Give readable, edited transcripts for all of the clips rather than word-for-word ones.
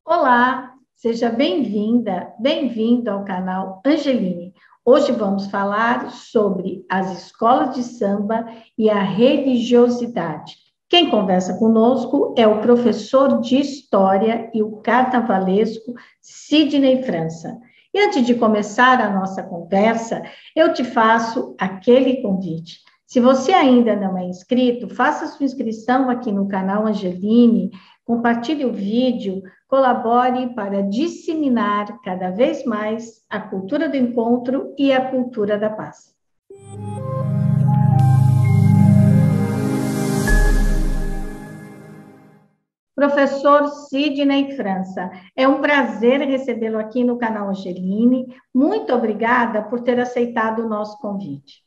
Olá, seja bem-vinda, bem-vindo ao canal Angeline. Hoje vamos falar sobre as escolas de samba e a religiosidade. Quem conversa conosco é o professor de História e o carnavalesco Sidney França. E antes de começar a nossa conversa, eu te faço aquele convite. Se você ainda não é inscrito, faça sua inscrição aqui no canal Angeline, compartilhe o vídeo, colabore para disseminar cada vez mais a cultura do encontro e a cultura da paz. Professor Sidney França, é um prazer recebê-lo aqui no canal Angeline. Muito obrigada por ter aceitado o nosso convite.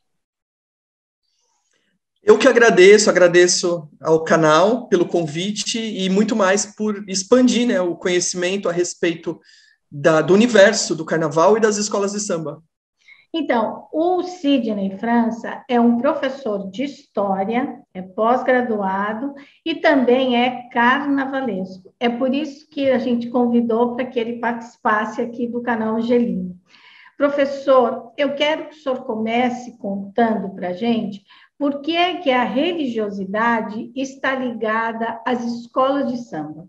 Eu que agradeço ao canal pelo convite e muito mais por expandir, né, o conhecimento a respeito do universo do carnaval e das escolas de samba. Então, o Sidney França é um professor de história, é pós-graduado e também é carnavalesco. É por isso que a gente convidou para que ele participasse aqui do canal Angeline. Professor, eu quero que o senhor comece contando para a gente por que é que a religiosidade está ligada às escolas de samba.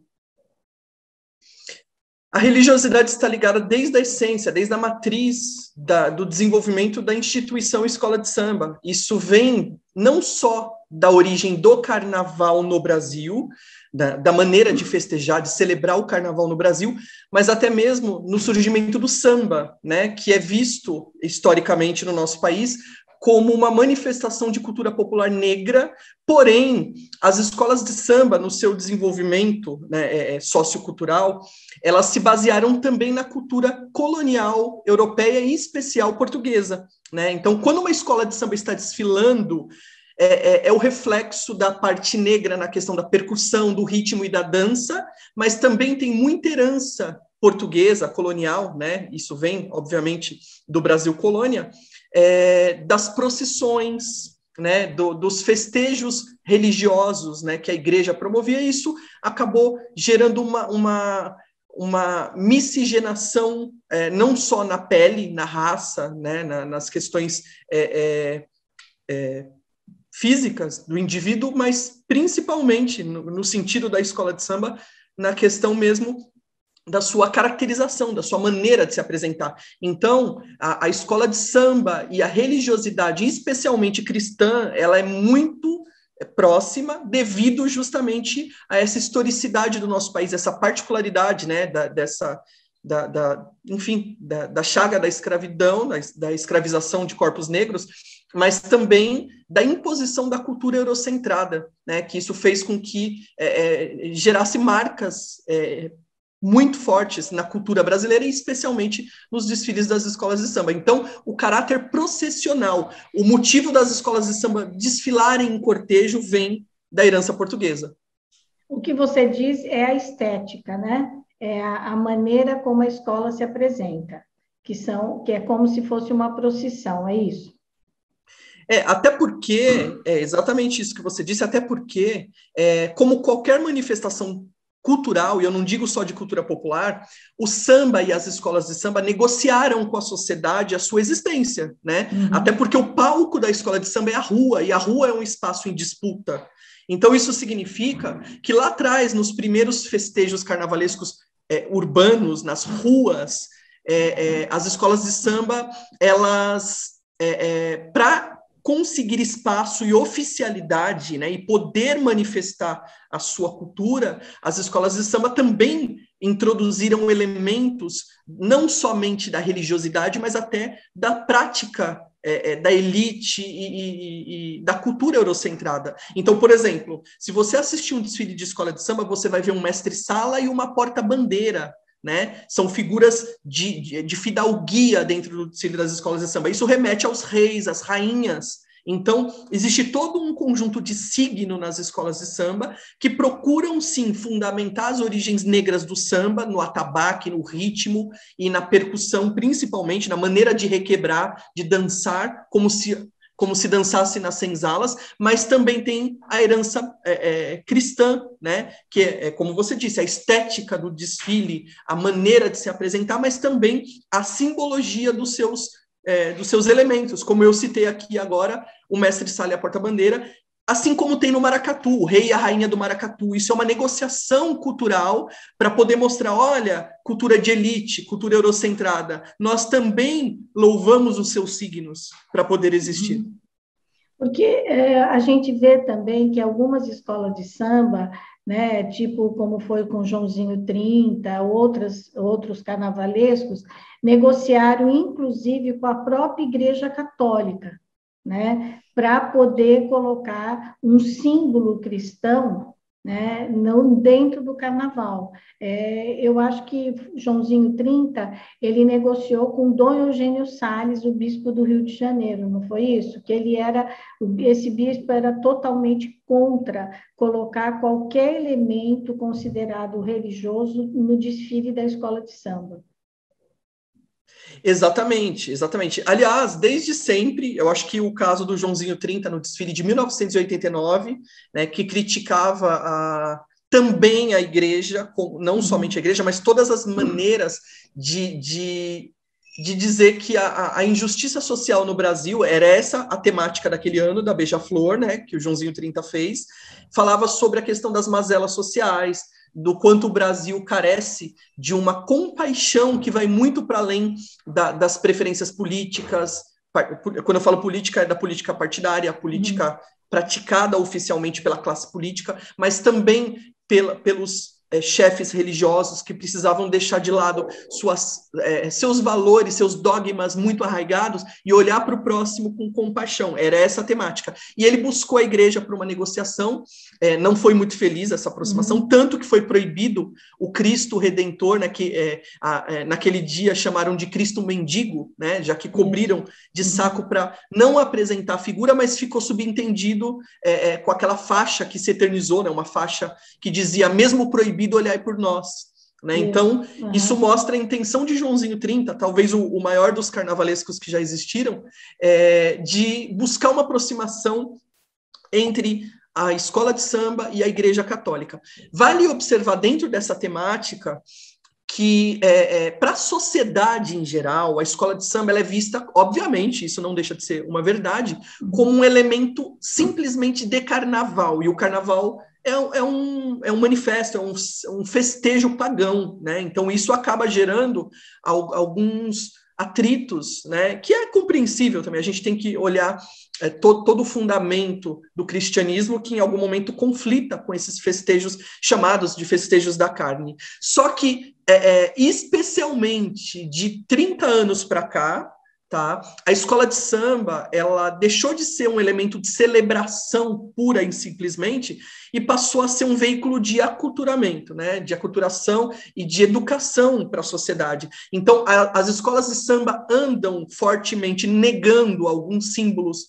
A religiosidade está ligada desde a essência, desde a matriz do desenvolvimento da instituição escola de samba. Isso vem não só da origem do carnaval no Brasil, da maneira de festejar, de celebrar o carnaval no Brasil, mas até mesmo no surgimento do samba, né, que é visto historicamente no nosso país como uma manifestação de cultura popular negra, porém, as escolas de samba, no seu desenvolvimento, né, sociocultural, elas se basearam também na cultura colonial europeia e em especial portuguesa, né? Então, quando uma escola de samba está desfilando, é o reflexo da parte negra na questão da percussão, do ritmo e da dança, mas também tem muita herança portuguesa, colonial, né? Isso vem, obviamente, do Brasil colônia, das procissões, né, dos festejos religiosos, né, que a igreja promovia. Isso acabou gerando uma miscigenação, não só na pele, na raça, né, nas questões físicas do indivíduo, mas principalmente no sentido da escola de samba, na questão mesmo da sua caracterização, da sua maneira de se apresentar. Então, a escola de samba e a religiosidade, especialmente cristã, ela é muito próxima devido justamente a essa historicidade do nosso país, essa particularidade, né, da chaga da escravidão, da escravização de corpos negros, mas também da imposição da cultura eurocentrada, né, que isso fez com que gerasse marcas muito fortes na cultura brasileira e especialmente nos desfiles das escolas de samba. Então, o caráter processional, o motivo das escolas de samba desfilarem em cortejo vem da herança portuguesa. O que você diz é a estética, né? É a maneira como a escola se apresenta, que é como se fosse uma procissão, é isso? Até porque, é exatamente isso que você disse, até porque, como qualquer manifestação cultural, e eu não digo só de cultura popular, o samba e as escolas de samba negociaram com a sociedade a sua existência, né? Uhum. Até porque o palco da escola de samba é a rua, e a rua é um espaço em disputa. Então, isso significa que lá atrás, nos primeiros festejos carnavalescos urbanos, nas ruas, as escolas de samba, elas, para conseguir espaço e oficialidade, né, e poder manifestar a sua cultura, as escolas de samba também introduziram elementos não somente da religiosidade, mas até da prática da elite e da cultura eurocentrada. Então, por exemplo, se você assistir um desfile de escola de samba, você vai ver um mestre-sala e uma porta-bandeira, né? São figuras de fidalguia dentro do desfile das escolas de samba. Isso remete aos reis, às rainhas. Então, existe todo um conjunto de signo nas escolas de samba que procuram, sim, fundamentar as origens negras do samba, no atabaque, no ritmo e na percussão, principalmente, na maneira de requebrar, de dançar, como se como se dançasse nas senzalas, mas também tem a herança cristã, né? Que como você disse, a estética do desfile, a maneira de se apresentar, mas também a simbologia dos seus elementos, como eu citei aqui agora, o mestre sala e a porta-bandeira, assim como tem no maracatu, o rei e a rainha do maracatu. Isso é uma negociação cultural para poder mostrar, olha, cultura de elite, cultura eurocentrada, nós também louvamos os seus signos para poder existir. Porque a gente vê também que algumas escolas de samba, né, tipo como foi com Joãozinho 30, outros carnavalescos, negociaram inclusive com a própria Igreja Católica, né, para poder colocar um símbolo cristão, né, não dentro do carnaval. Eu acho que Joãozinho 30, ele negociou com Dom Eugênio Salles, o bispo do Rio de Janeiro, não foi isso? Que esse bispo era totalmente contra colocar qualquer elemento considerado religioso no desfile da escola de samba. Exatamente, exatamente. Aliás, desde sempre, eu acho que o caso do Joãozinho 30 no desfile de 1989, né, que criticava também a igreja, não somente a igreja, mas todas as maneiras de dizer que a injustiça social no Brasil era essa a temática daquele ano da Beija-Flor, né, que o Joãozinho 30 fez, falava sobre a questão das mazelas sociais, do quanto o Brasil carece de uma compaixão que vai muito para além das preferências políticas. Quando eu falo política, é da política partidária, a política praticada oficialmente pela classe política, mas também pelos chefes religiosos que precisavam deixar de lado seus valores, seus dogmas muito arraigados e olhar para o próximo com compaixão. Era essa a temática. E ele buscou a igreja para uma negociação, não foi muito feliz essa aproximação, tanto que foi proibido o Cristo Redentor, né, que naquele dia chamaram de Cristo Mendigo, né, já que cobriram de saco para não apresentar a figura, mas ficou subentendido com aquela faixa que se eternizou, né, uma faixa que dizia, mesmo proibido, olhar por nós. Né? Então, isso mostra a intenção de Joãozinho 30, talvez o maior dos carnavalescos que já existiram, de buscar uma aproximação entre a escola de samba e a Igreja Católica. Vale observar dentro dessa temática que, para a sociedade em geral, a escola de samba ela é vista, obviamente, isso não deixa de ser uma verdade, como um elemento simplesmente de carnaval, e o carnaval é um manifesto, é um festejo pagão, né? Então isso acaba gerando alguns atritos, né? Que é compreensível também, a gente tem que olhar todo o fundamento do cristianismo que em algum momento conflita com esses festejos chamados de festejos da carne. Só que, especialmente de 30 anos para cá, tá? A escola de samba ela deixou de ser um elemento de celebração pura e simplesmente e passou a ser um veículo de aculturamento, né? De aculturação e de educação para a sociedade. Então, as escolas de samba andam fortemente negando alguns símbolos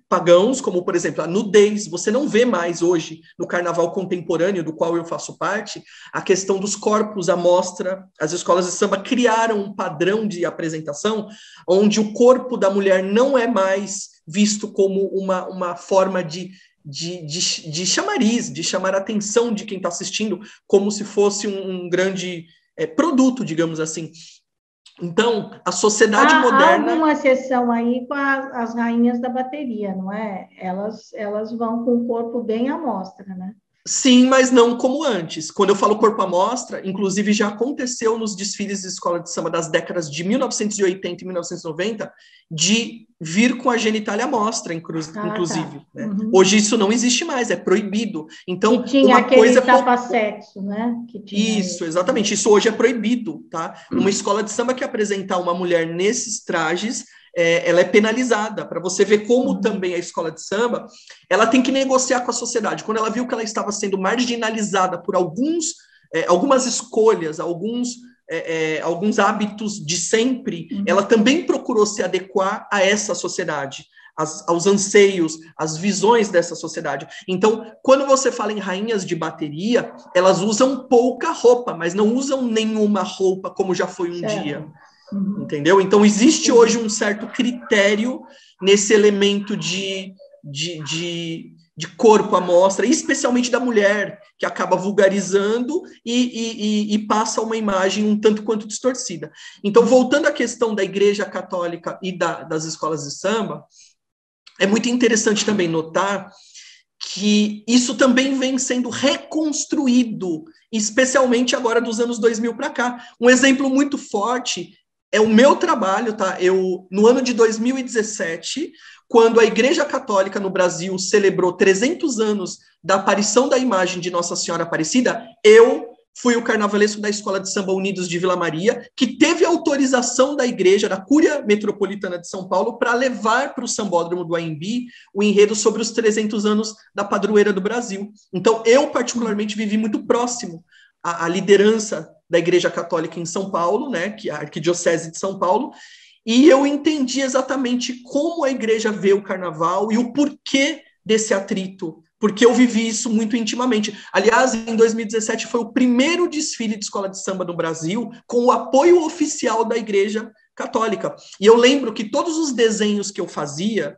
pagãos, como, por exemplo, a nudez. Você não vê mais hoje, no carnaval contemporâneo, do qual eu faço parte, a questão dos corpos à mostra. As escolas de samba criaram um padrão de apresentação onde o corpo da mulher não é mais visto como uma forma de chamariz, de chamar a atenção de quem está assistindo, como se fosse um grande produto, digamos assim. Então, a sociedade moderna... Há alguma exceção aí com as rainhas da bateria, não é? Elas vão com o corpo bem à mostra, né? Sim, mas não como antes. Quando eu falo corpo à mostra, inclusive já aconteceu nos desfiles de escola de samba das décadas de 1980 e 1990, de vir com a genitália à mostra, inclusive. Tá. Né? Hoje isso não existe mais, é proibido. Então, que tinha aquele tapa-sexo, né? Isso, exatamente. Isso hoje é proibido, tá? Uma escola de samba que apresentar uma mulher nesses trages, ela é penalizada, para você ver como também a escola de samba, ela tem que negociar com a sociedade. Quando ela viu que ela estava sendo marginalizada por algumas escolhas, alguns hábitos de sempre, ela também procurou se adequar a essa sociedade, aos anseios, às visões dessa sociedade. Então, quando você fala em rainhas de bateria, elas usam pouca roupa, mas não usam nenhuma roupa como já foi um dia. entendeu? Então, existe hoje um certo critério nesse elemento de corpo à mostra, especialmente da mulher, que acaba vulgarizando e passa uma imagem um tanto quanto distorcida. Então, voltando à questão da Igreja Católica e das escolas de samba, é muito interessante também notar que isso também vem sendo reconstruído, especialmente agora dos anos 2000 para cá. Um exemplo muito forte é o meu trabalho, tá? No ano de 2017, quando a Igreja Católica no Brasil celebrou 300 anos da aparição da imagem de Nossa Senhora Aparecida, eu fui o carnavalesco da Escola de Samba Unidos de Vila Maria, que teve autorização da igreja, da Cúria Metropolitana de São Paulo, para levar para o Sambódromo do AMB o enredo sobre os 300 anos da padroeira do Brasil. Então, eu particularmente vivi muito próximo à liderança da Igreja Católica em São Paulo, né, que é a Arquidiocese de São Paulo, e eu entendi exatamente como a igreja vê o carnaval e o porquê desse atrito, porque eu vivi isso muito intimamente. Aliás, em 2017 foi o primeiro desfile de escola de samba no Brasil com o apoio oficial da Igreja Católica. E eu lembro que todos os desenhos que eu fazia,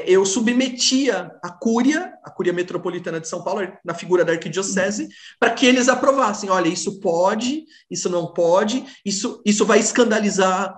eu submetia a Cúria Metropolitana de São Paulo, na figura da Arquidiocese, para que eles aprovassem. Olha, isso pode, isso não pode, isso vai escandalizar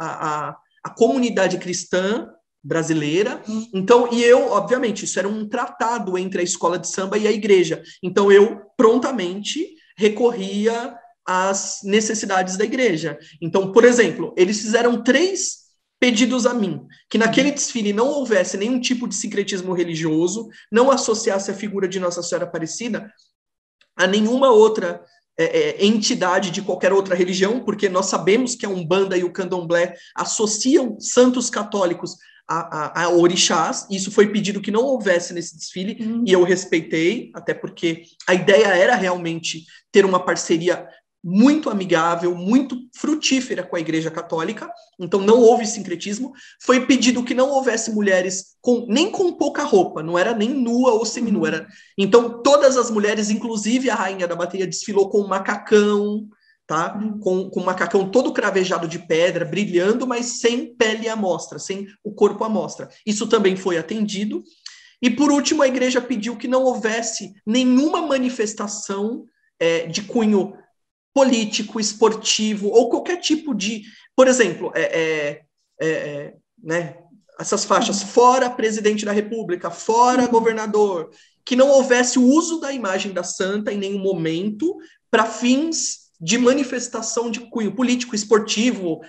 a comunidade cristã brasileira. Então, obviamente, isso era um tratado entre a escola de samba e a igreja. Então, eu prontamente recorria às necessidades da igreja. Então, por exemplo, eles fizeram 3 pedidos a mim, que naquele desfile não houvesse nenhum tipo de sincretismo religioso, não associasse a figura de Nossa Senhora Aparecida a nenhuma outra entidade de qualquer outra religião, porque nós sabemos que a Umbanda e o Candomblé associam santos católicos a orixás. Isso foi pedido que não houvesse nesse desfile, e eu respeitei, até porque a ideia era realmente ter uma parceria muito amigável, muito frutífera com a Igreja Católica, então não houve sincretismo. Foi pedido que não houvesse mulheres nem com pouca roupa, não era nem nua ou seminua. Era... Então todas as mulheres, inclusive a rainha da bateria, desfilou com um macacão, tá? Com um macacão todo cravejado de pedra, brilhando, mas sem pele à mostra, sem o corpo à mostra. Isso também foi atendido. E por último, a igreja pediu que não houvesse nenhuma manifestação de cunho político, esportivo, ou qualquer tipo de... Por exemplo, né, essas faixas, fora presidente da República, fora governador, que não houvesse o uso da imagem da santa em nenhum momento para fins de manifestação de cunho político, esportivo,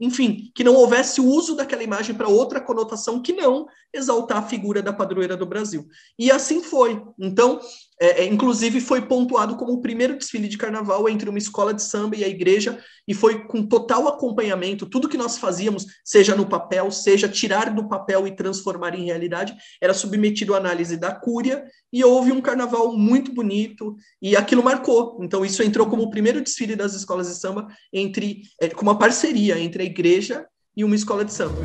enfim, que não houvesse o uso daquela imagem para outra conotação que não exaltar a figura da padroeira do Brasil. E assim foi. Então, inclusive, foi pontuado como o primeiro desfile de carnaval entre uma escola de samba e a igreja, e foi com total acompanhamento. Tudo que nós fazíamos, seja no papel, seja tirar do papel e transformar em realidade, era submetido à análise da Cúria, e houve um carnaval muito bonito, e aquilo marcou. Então, isso entrou como o primeiro desfile das escolas de samba, com uma parceria entre a igreja e uma escola de samba.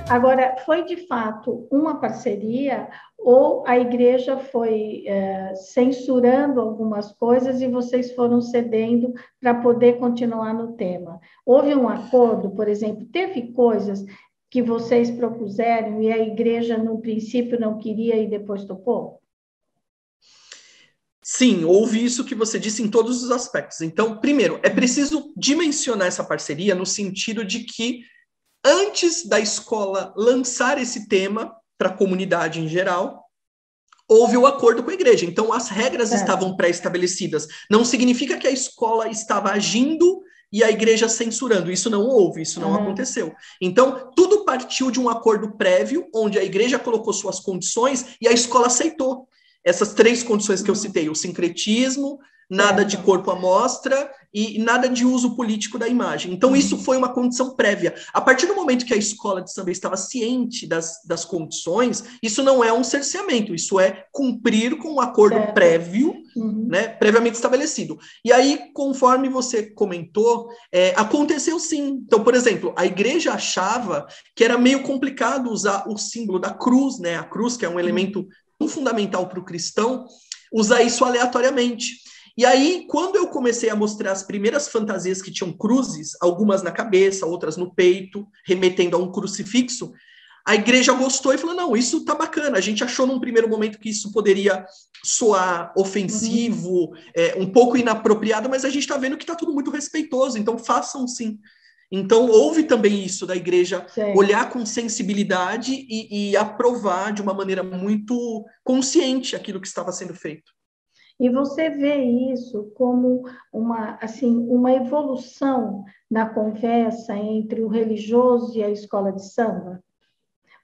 Agora, foi de fato uma parceria ou a igreja foi censurando algumas coisas e vocês foram cedendo para poder continuar no tema? Houve um acordo, por exemplo, teve coisas que vocês propuseram e a igreja, no princípio, não queria e depois topou? Sim, houve isso que você disse em todos os aspectos. Então, primeiro, é preciso dimensionar essa parceria no sentido de que, antes da escola lançar esse tema para a comunidade em geral, houve o acordo com a igreja. Então, as regras estavam pré-estabelecidas. Não significa que a escola estava agindo e a igreja censurando. Isso não houve, isso não aconteceu. Então, tudo partiu de um acordo prévio, onde a igreja colocou suas condições e a escola aceitou. Essas 3 condições que eu citei: o sincretismo, nada de corpo à mostra e nada de uso político da imagem. Então, isso foi uma condição prévia. A partir do momento que a escola de samba estava ciente das condições, isso não é um cerceamento, isso é cumprir com um acordo prévio, né, previamente estabelecido. E aí, conforme você comentou, aconteceu sim. Então, por exemplo, a igreja achava que era meio complicado usar o símbolo da cruz, né, a cruz, que é um elemento fundamental para o cristão, usar isso aleatoriamente. E aí, quando eu comecei a mostrar as primeiras fantasias que tinham cruzes, algumas na cabeça, outras no peito, remetendo a um crucifixo, a igreja gostou e falou, não, isso tá bacana. A gente achou num primeiro momento que isso poderia soar ofensivo, um pouco inapropriado, mas a gente está vendo que está tudo muito respeitoso, então façam sim. Então, houve também isso da igreja olhar com sensibilidade e aprovar de uma maneira muito consciente aquilo que estava sendo feito. E você vê isso como uma evolução na conversa entre o religioso e a escola de samba?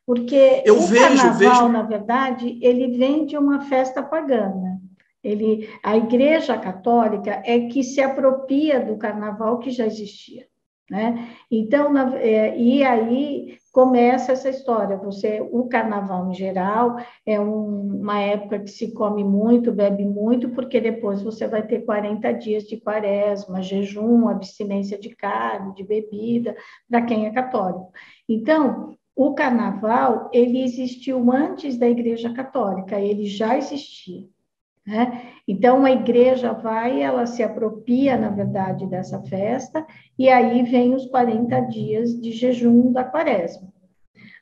Porque o carnaval, na verdade, ele vem de uma festa pagana. A Igreja Católica é que se apropria do carnaval que já existia. Né? Então, e aí começa essa história. O carnaval, em geral, é uma época que se come muito, bebe muito, porque depois você vai ter 40 dias de quaresma, jejum, abstinência de carne, de bebida, para quem é católico. Então, o carnaval, ele existiu antes da Igreja Católica, ele já existia. Né? Então, a igreja ela se apropria, na verdade, dessa festa, e aí vem os 40 dias de jejum da quaresma.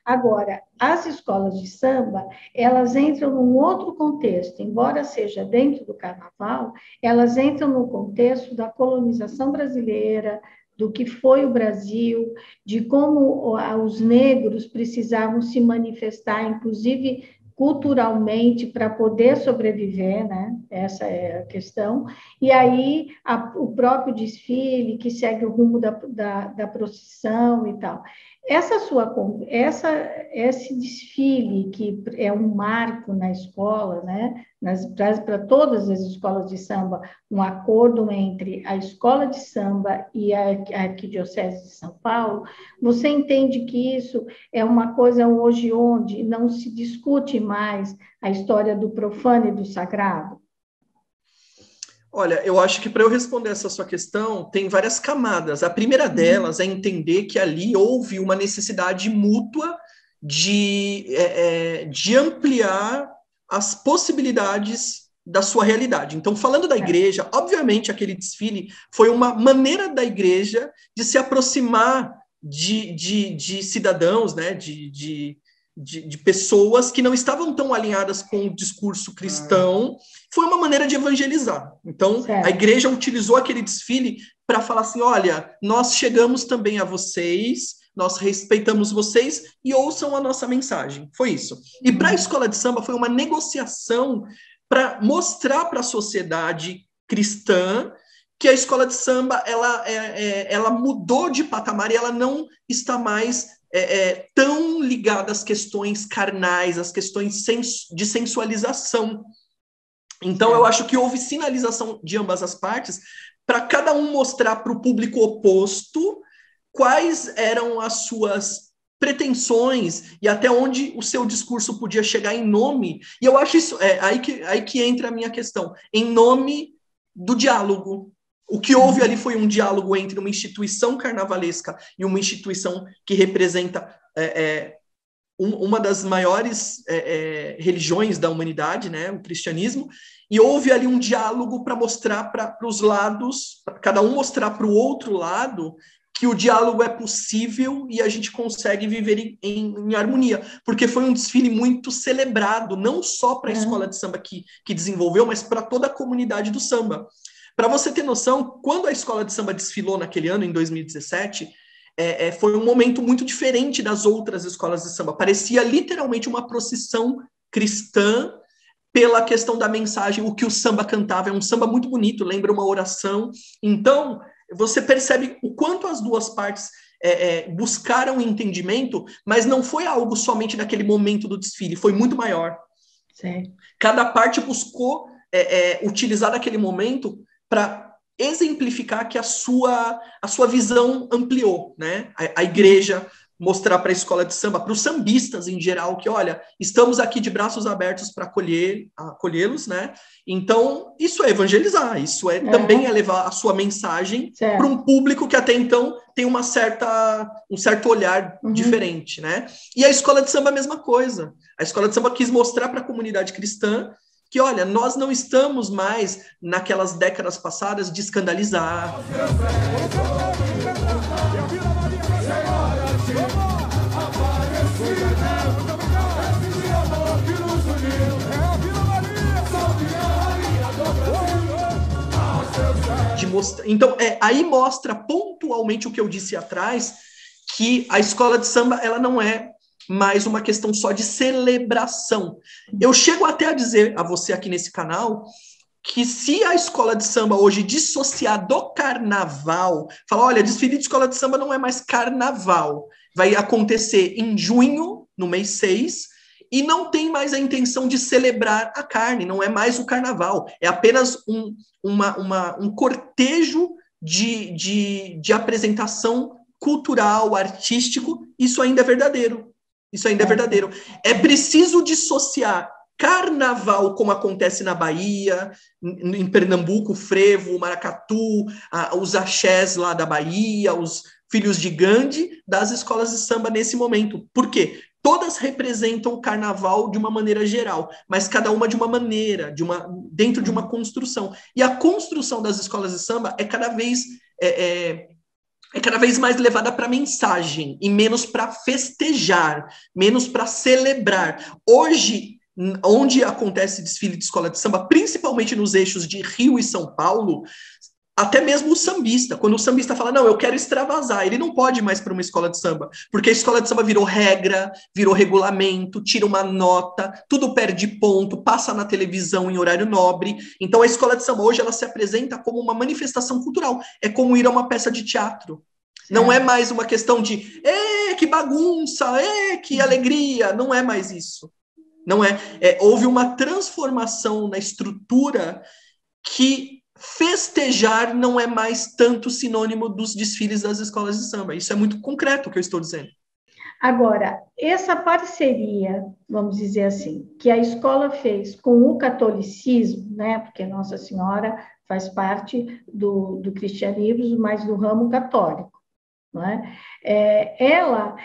Agora, as escolas de samba, elas entram num outro contexto, embora seja dentro do carnaval, elas entram no contexto da colonização brasileira, do que foi o Brasil, de como os negros precisavam se manifestar, inclusive culturalmente, para poder sobreviver, né? Essa é a questão. E aí, o próprio desfile, que segue o rumo da procissão e tal. Esse desfile, que é um marco na escola, né? Para todas as escolas de samba, um acordo entre a escola de samba e a Arquidiocese de São Paulo, você entende que isso é uma coisa hoje onde não se discute mais a história do profano e do sagrado? Olha, eu acho que para eu responder essa sua questão, tem várias camadas. A primeira delas é entender que ali houve uma necessidade mútua de ampliar as possibilidades da sua realidade. Então, falando da igreja, obviamente aquele desfile foi uma maneira da igreja de se aproximar de cidadãos, né, de pessoas que não estavam tão alinhadas com o discurso cristão, foi uma maneira de evangelizar. Então, a igreja utilizou aquele desfile para falar assim, olha, nós chegamos também a vocês, nós respeitamos vocês e ouçam a nossa mensagem. Foi isso. E para a escola de samba foi uma negociação para mostrar para a sociedade cristã que a escola de samba ela mudou de patamar e ela não está mais tão ligada às questões carnais, às questões de sensualização. Então, eu acho que houve sinalização de ambas as partes para cada um mostrar para o público oposto quais eram as suas pretensões e até onde o seu discurso podia chegar em nome. E eu acho isso, aí que entra a minha questão, em nome do diálogo. O que houve ali foi um diálogo entre uma instituição carnavalesca e uma instituição que representa uma das maiores religiões da humanidade, né, o cristianismo, e houve ali um diálogo para mostrar para os lados, pra cada um mostrar para o outro lado que o diálogo é possível e a gente consegue viver em harmonia, porque foi um desfile muito celebrado, não só para a escola de samba que desenvolveu, mas para toda a comunidade do samba. Para você ter noção, quando a escola de samba desfilou naquele ano, em 2017, foi um momento muito diferente das outras escolas de samba. Parecia literalmente uma procissão cristã pela questão da mensagem. O que o samba cantava é um samba muito bonito, lembra uma oração. Então, você percebe o quanto as duas partes buscaram entendimento, mas não foi algo somente naquele momento do desfile, foi muito maior. Sim. Cada parte buscou utilizar aquele momento para exemplificar que a sua visão ampliou, né? A igreja mostrar para a escola de samba, para os sambistas em geral, que, olha, estamos aqui de braços abertos para acolhê-los, né? Então, isso é evangelizar, isso também é levar a sua mensagem para um público que até então tem um certo olhar diferente, né? E a escola de samba, a mesma coisa. A escola de samba quis mostrar para a comunidade cristã que, olha, nós não estamos mais naquelas décadas passadas de escandalizar. Então, aí mostra pontualmente o que eu disse atrás, que a escola de samba ela não é mais uma questão só de celebração. Eu chego até a dizer a você aqui nesse canal que se a escola de samba hoje dissociar do carnaval, falar, olha, desfile de escola de samba não é mais carnaval, vai acontecer em junho, no mês 6, e não tem mais a intenção de celebrar a carne, não é mais o carnaval, é apenas um cortejo de apresentação cultural, artístico, isso ainda é verdadeiro. Isso ainda é verdadeiro. É preciso dissociar carnaval, como acontece na Bahia, em Pernambuco, o frevo, o maracatu, os axés lá da Bahia, os filhos de Gandhi, das escolas de samba nesse momento. Por quê? Todas representam o carnaval de uma maneira geral, mas cada uma de uma maneira, dentro de uma construção. E a construção das escolas de samba é cada vez mais levada para mensagem e menos para festejar, menos para celebrar. Hoje, onde acontece desfile de escola de samba, principalmente nos eixos de Rio e São Paulo, até mesmo o sambista, quando o sambista fala, não, eu quero extravasar, ele não pode ir mais para uma escola de samba, porque a escola de samba virou regra, virou regulamento, tira uma nota, tudo perde ponto, passa na televisão em horário nobre. Então a escola de samba hoje ela se apresenta como uma manifestação cultural, é como ir a uma peça de teatro. Não é mais uma questão de, que bagunça, que alegria, não é mais isso. Não é. Houve uma transformação na estrutura que festejar não é mais tanto sinônimo dos desfiles das escolas de samba. Isso é muito concreto o que eu estou dizendo. Agora, essa parceria, vamos dizer assim, que a escola fez com o catolicismo, né, porque Nossa Senhora faz parte do cristianismo, mas do ramo católico, não é? Ela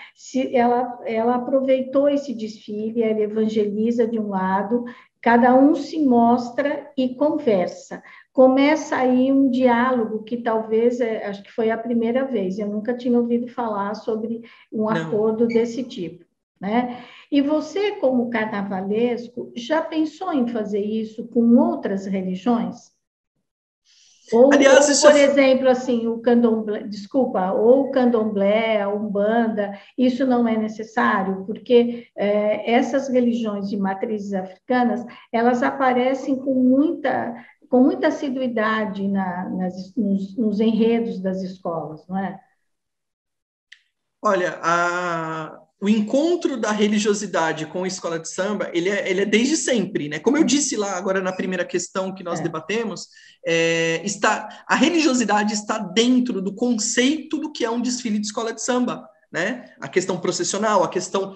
aproveitou esse desfile, ela evangeliza de um lado, cada um se mostra e conversa. Começa aí um diálogo que talvez, acho que foi a primeira vez, eu nunca tinha ouvido falar sobre um acordo desse tipo, né? E você, como carnavalesco, já pensou em fazer isso com outras religiões? Aliás, por exemplo, assim, o candomblé, ou o candomblé, a Umbanda, isso não é necessário, porque essas religiões de matrizes africanas, elas aparecem com muita assiduidade nos enredos das escolas, não é? Olha, o encontro da religiosidade com a escola de samba, ele é desde sempre, né? Como eu disse lá agora na primeira questão que nós debatemos, a religiosidade está dentro do conceito do que é um desfile de escola de samba, né? A questão processional, a questão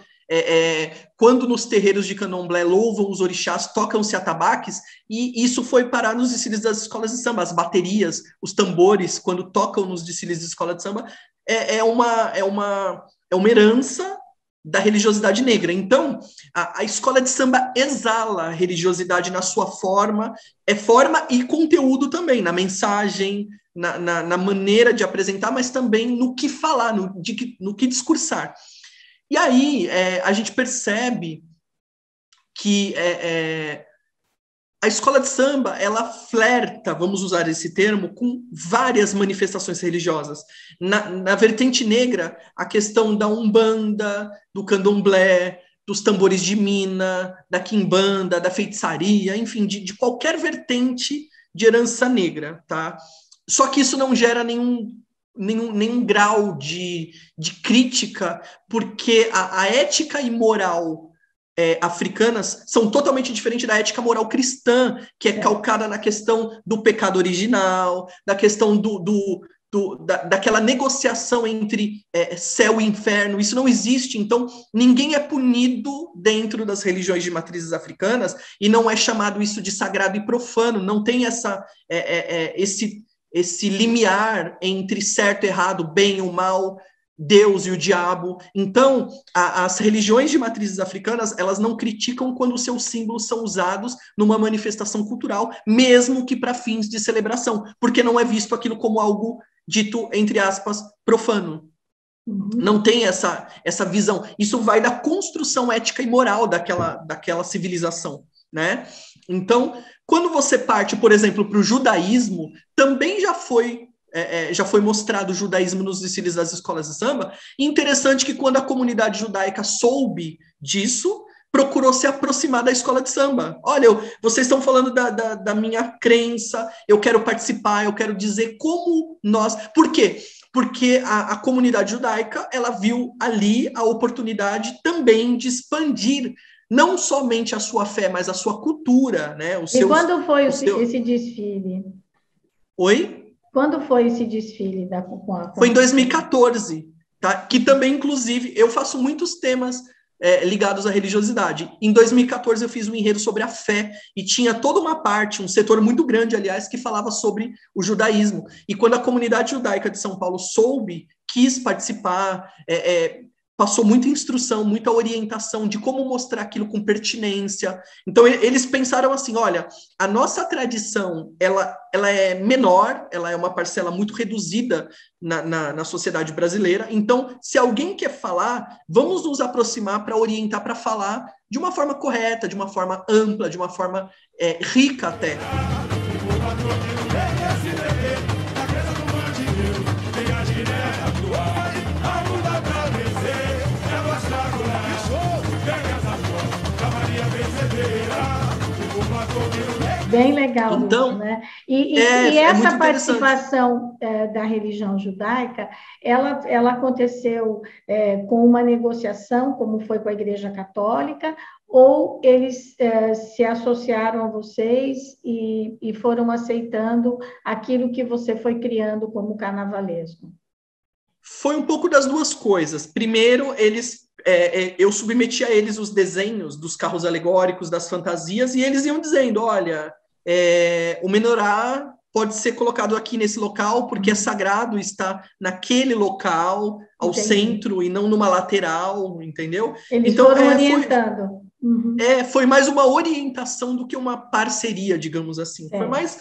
quando nos terreiros de candomblé louvam os orixás, tocam-se atabaques, e isso foi parar nos desfiles das escolas de samba, as baterias, os tambores, quando tocam nos desfiles de escola de samba, é uma herança da religiosidade negra. Então, a escola de samba exala a religiosidade na sua forma e conteúdo também, na mensagem, na maneira de apresentar, mas também no que falar, no que discursar. E aí a gente percebe que a escola de samba, ela flerta, vamos usar esse termo, com várias manifestações religiosas. Na vertente negra, a questão da Umbanda, do Candomblé, dos tambores de mina, da quimbanda, da feitiçaria, enfim, de qualquer vertente de herança negra, tá? Só que isso não gera nenhum grau de crítica, porque a ética e moral africanas são totalmente diferentes da ética moral cristã, que é calcada na questão do pecado original, da questão daquela negociação entre céu e inferno. Isso não existe, então ninguém é punido dentro das religiões de matrizes africanas e não é chamado isso de sagrado e profano, não tem esse limiar entre certo e errado, bem ou mal, Deus e o diabo. Então, as religiões de matrizes africanas, elas não criticam quando os seus símbolos são usados numa manifestação cultural, mesmo que para fins de celebração, porque não é visto aquilo como algo dito, entre aspas, profano. Não tem essa visão. Isso vai da construção ética e moral daquela civilização, né? Então, quando você parte, por exemplo, para o judaísmo, também já foi mostrado o judaísmo nos desfiles das escolas de samba. E interessante que quando a comunidade judaica soube disso, procurou se aproximar da escola de samba. Olha, vocês estão falando da minha crença, eu quero participar, eu quero dizer como nós... Por quê? Porque a comunidade judaica, ela viu ali a oportunidade também de expandir não somente a sua fé, mas a sua cultura, né? Quando foi esse desfile? Oi? Quando foi esse desfile Foi em 2014, tá? Que também, inclusive, eu faço muitos temas ligados à religiosidade. Em 2014, eu fiz um enredo sobre a fé e tinha toda uma parte, um setor muito grande, aliás, que falava sobre o judaísmo. E quando a comunidade judaica de São Paulo soube, quis participar, passou muita instrução, muita orientação de como mostrar aquilo com pertinência. Então, eles pensaram assim, olha, a nossa tradição, ela é menor, ela é uma parcela muito reduzida na sociedade brasileira. Então, se alguém quer falar, vamos nos aproximar para orientar, para falar de uma forma correta, de uma forma ampla, de uma forma rica até. Bem legal, então, isso, né? E essa participação da religião judaica, ela aconteceu com uma negociação, como foi com a Igreja Católica, ou eles se associaram a vocês e foram aceitando aquilo que você foi criando como carnavalesco? Foi um pouco das duas coisas. Primeiro, eu submeti a eles os desenhos dos carros alegóricos, das fantasias, e eles iam dizendo, olha, o menorá pode ser colocado aqui nesse local porque é sagrado, está naquele local, ao centro e não numa lateral, entendeu? Eles então, foram orientando. Foi mais uma orientação do que uma parceria, digamos assim. Foi mais...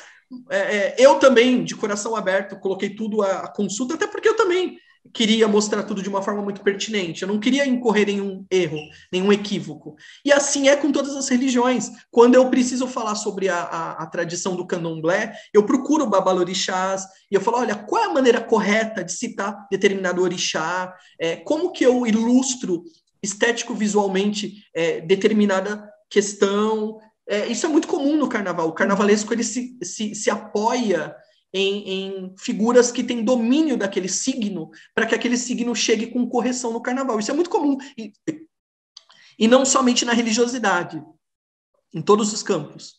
eu também, de coração aberto, coloquei tudo à consulta, até porque eu também queria mostrar tudo de uma forma muito pertinente. Eu não queria incorrer em nenhum erro, nenhum equívoco. E assim é com todas as religiões. Quando eu preciso falar sobre a tradição do candomblé, eu procuro babalorixás e eu falo, olha, qual é a maneira correta de citar determinado orixá? Como que eu ilustro estético-visualmente determinada questão? Isso é muito comum no carnaval. O carnavalesco ele se apoia em figuras que têm domínio daquele signo, para que aquele signo chegue com correção no carnaval. Isso é muito comum. E não somente na religiosidade, em todos os campos.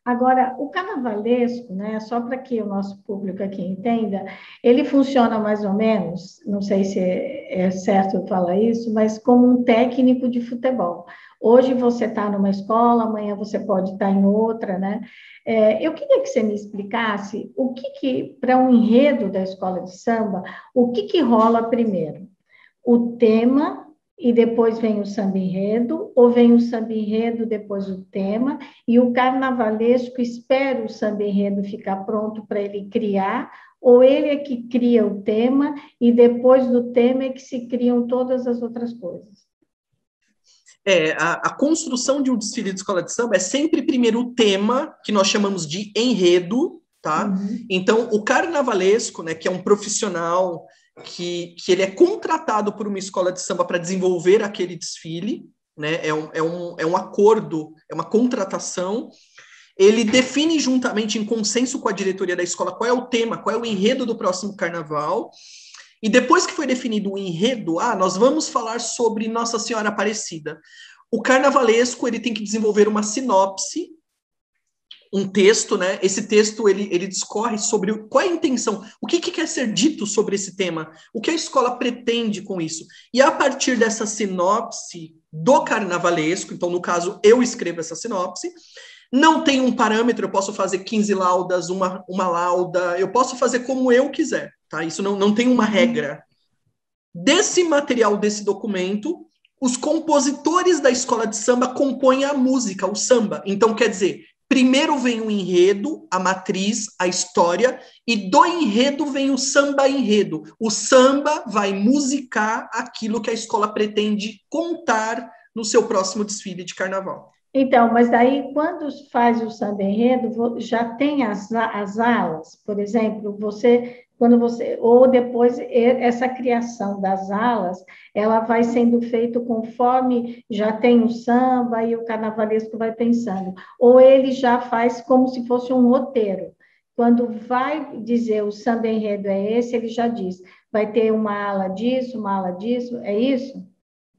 Agora, o carnavalesco, né, só para que o nosso público aqui entenda, ele funciona mais ou menos, não sei se é certo eu falar isso, mas como um técnico de futebol. Hoje você está numa escola, amanhã você pode estar em outra, né? Eu queria que você me explicasse o que para um enredo da escola de samba, o que rola primeiro? O tema e depois vem o samba-enredo, ou vem o samba-enredo, depois o tema, e o carnavalesco espera o samba-enredo ficar pronto para ele criar, ou ele é que cria o tema, e depois do tema é que se criam todas as outras coisas? A construção de um desfile de escola de samba é sempre primeiro o tema, que nós chamamos de enredo, tá? Uhum. Então, o carnavalesco, né, que é um profissional que ele é contratado por uma escola de samba para desenvolver aquele desfile, né? É um acordo, é uma contratação. Ele define juntamente, em consenso com a diretoria da escola, qual é o tema, qual é o enredo do próximo carnaval. E depois que foi definido o enredo, nós vamos falar sobre Nossa Senhora Aparecida. o carnavalesco ele tem que desenvolver uma sinopse, um texto, né? Esse texto ele discorre sobre qual é a intenção, o que quer ser dito sobre esse tema, o que a escola pretende com isso. E a partir dessa sinopse do carnavalesco, então no caso eu escrevo essa sinopse, não tem um parâmetro, eu posso fazer 15 laudas, uma lauda, eu posso fazer como eu quiser, tá? Isso não tem uma regra. Desse material, desse documento, os compositores da escola de samba compõem a música, o samba. Então, quer dizer, primeiro vem o enredo, a matriz, a história, e do enredo vem o samba enredo. O samba vai musicar aquilo que a escola pretende contar no seu próximo desfile de carnaval. Então, mas daí, quando faz o samba enredo, já tem as alas, por exemplo, ou depois essa criação das alas, ela vai sendo feita conforme já tem o samba e o carnavalesco vai pensando, ou ele já faz como se fosse um roteiro. Quando vai dizer o samba enredo é esse, ele já diz, vai ter uma ala disso, é isso?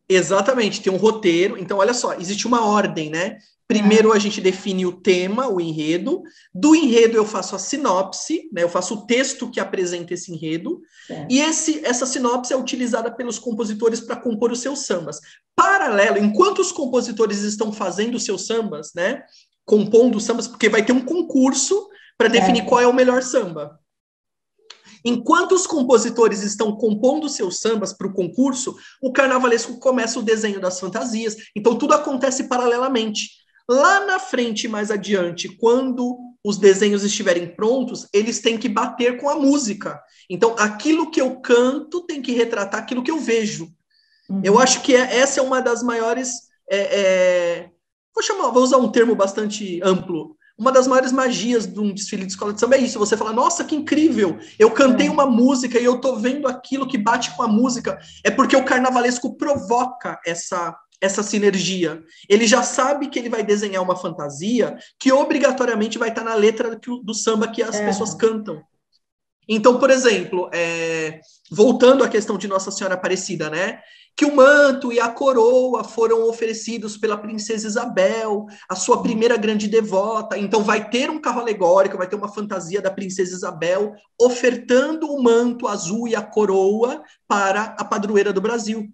Exatamente, tem um roteiro. Então, olha só, existe uma ordem, né? Primeiro a gente define o tema, o enredo. Do enredo eu faço a sinopse, né? Eu faço o texto que apresenta esse enredo. Certo. E essa sinopse é utilizada pelos compositores para compor os seus sambas. Paralelo, enquanto os compositores estão fazendo os seus sambas, né? Compondo os sambas, porque vai ter um concurso para definir qual é o melhor samba. Enquanto os compositores estão compondo seus sambas para o concurso, o carnavalesco começa o desenho das fantasias. Então, tudo acontece paralelamente. Lá na frente, mais adiante, quando os desenhos estiverem prontos, eles têm que bater com a música. Então, aquilo que eu canto tem que retratar aquilo que eu vejo. Eu acho que essa é uma das maiores... vou usar um termo bastante amplo. Uma das maiores magias de um desfile de escola de samba é isso. Você fala, nossa, que incrível! Eu cantei uma música e eu tô vendo aquilo que bate com a música. É porque o carnavalesco provoca essa sinergia. Ele já sabe que ele vai desenhar uma fantasia que obrigatoriamente vai estar na letra do samba que as pessoas cantam. Então, por exemplo, voltando à questão de Nossa Senhora Aparecida, né? Que o manto e a coroa foram oferecidos pela princesa Isabel, a sua primeira grande devota. Então vai ter um carro alegórico, vai ter uma fantasia da princesa Isabel ofertando o manto azul e a coroa para a padroeira do Brasil.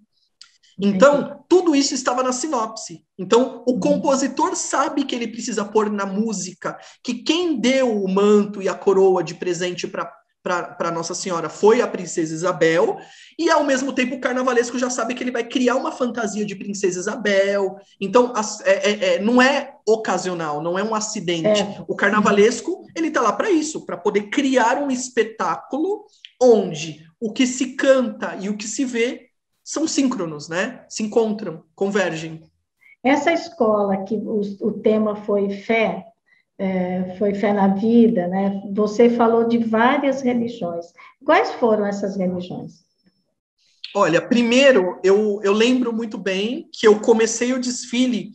Então, tudo isso estava na sinopse. Então, o compositor sabe que ele precisa pôr na música que quem deu o manto e a coroa de presente para Nossa Senhora foi a princesa Isabel, e ao mesmo tempo o carnavalesco já sabe que ele vai criar uma fantasia de princesa Isabel. Então, não é ocasional, não é um acidente. O carnavalesco, ele está lá para isso, para poder criar um espetáculo onde o que se canta e o que se vê são síncronos, né? Se encontram, convergem. Essa escola que o tema foi fé na vida, né? Você falou de várias religiões. Quais foram essas religiões? Olha, primeiro, eu lembro muito bem que eu comecei o desfile,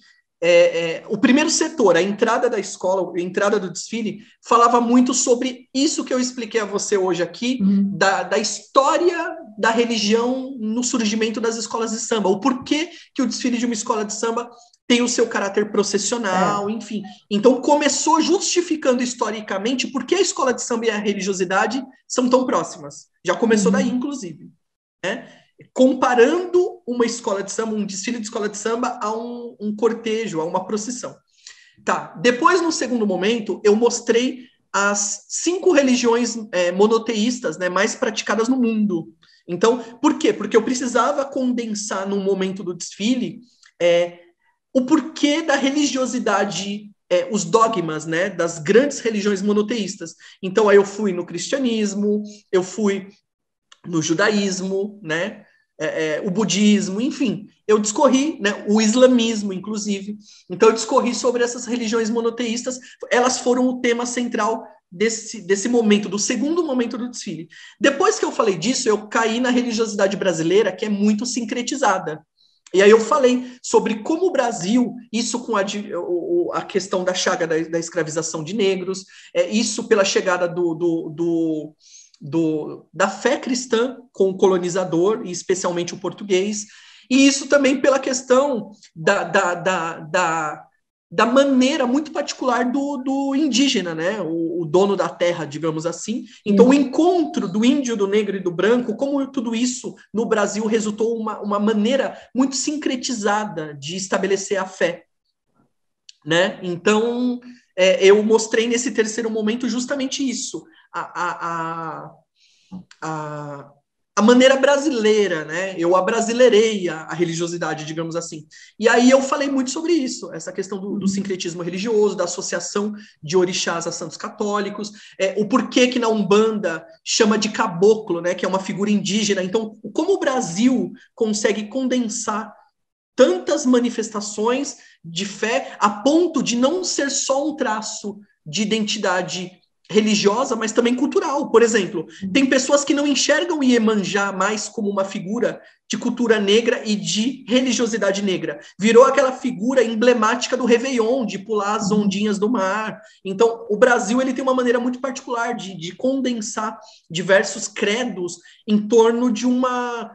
o primeiro setor, a entrada da escola, a entrada do desfile, falava muito sobre isso que eu expliquei a você hoje aqui, da história da religião no surgimento das escolas de samba, o porquê que o desfile de uma escola de samba tem o seu caráter processional, enfim. Então, começou justificando historicamente por que a escola de samba e a religiosidade são tão próximas. Já começou daí, inclusive. Né? Comparando uma escola de samba, um desfile de escola de samba a um cortejo, a uma procissão. Tá. Depois, no segundo momento, eu mostrei as 5 religiões monoteístas, né, mais praticadas no mundo. Então, por quê? Porque eu precisava condensar num momento do desfile o porquê da religiosidade, os dogmas, né, das grandes religiões monoteístas. Então, aí eu fui no cristianismo, eu fui no judaísmo, né, o budismo, enfim. Eu discorri, né, o islamismo, inclusive. Então, eu discorri sobre essas religiões monoteístas. Elas foram o tema central desse momento, do segundo momento do desfile. Depois que eu falei disso, eu caí na religiosidade brasileira, que é muito sincretizada. E aí eu falei sobre como o Brasil, isso com a questão da chaga da escravização de negros, isso pela chegada da fé cristã com o colonizador, e especialmente o português, E isso também pela questão da maneira muito particular do indígena, né? O dono da terra, digamos assim. Então, o encontro do índio, do negro e do branco, como tudo isso no Brasil resultou uma maneira muito sincretizada de estabelecer a fé, né? Então, eu mostrei nesse terceiro momento justamente isso, a, a maneira brasileira, né? Eu abrasileirei a religiosidade, digamos assim. E aí eu falei muito sobre isso, essa questão do sincretismo religioso, da associação de orixás a santos católicos, o porquê que na Umbanda chama de caboclo, né? Que é uma figura indígena. Então, como o Brasil consegue condensar tantas manifestações de fé a ponto de não ser só um traço de identidade religiosa, mas também cultural. Por exemplo, tem pessoas que não enxergam Iemanjá mais como uma figura de cultura negra e de religiosidade negra. Virou aquela figura emblemática do Réveillon, de pular as ondinhas do mar. Então, o Brasil ele tem uma maneira muito particular de condensar diversos credos em torno de uma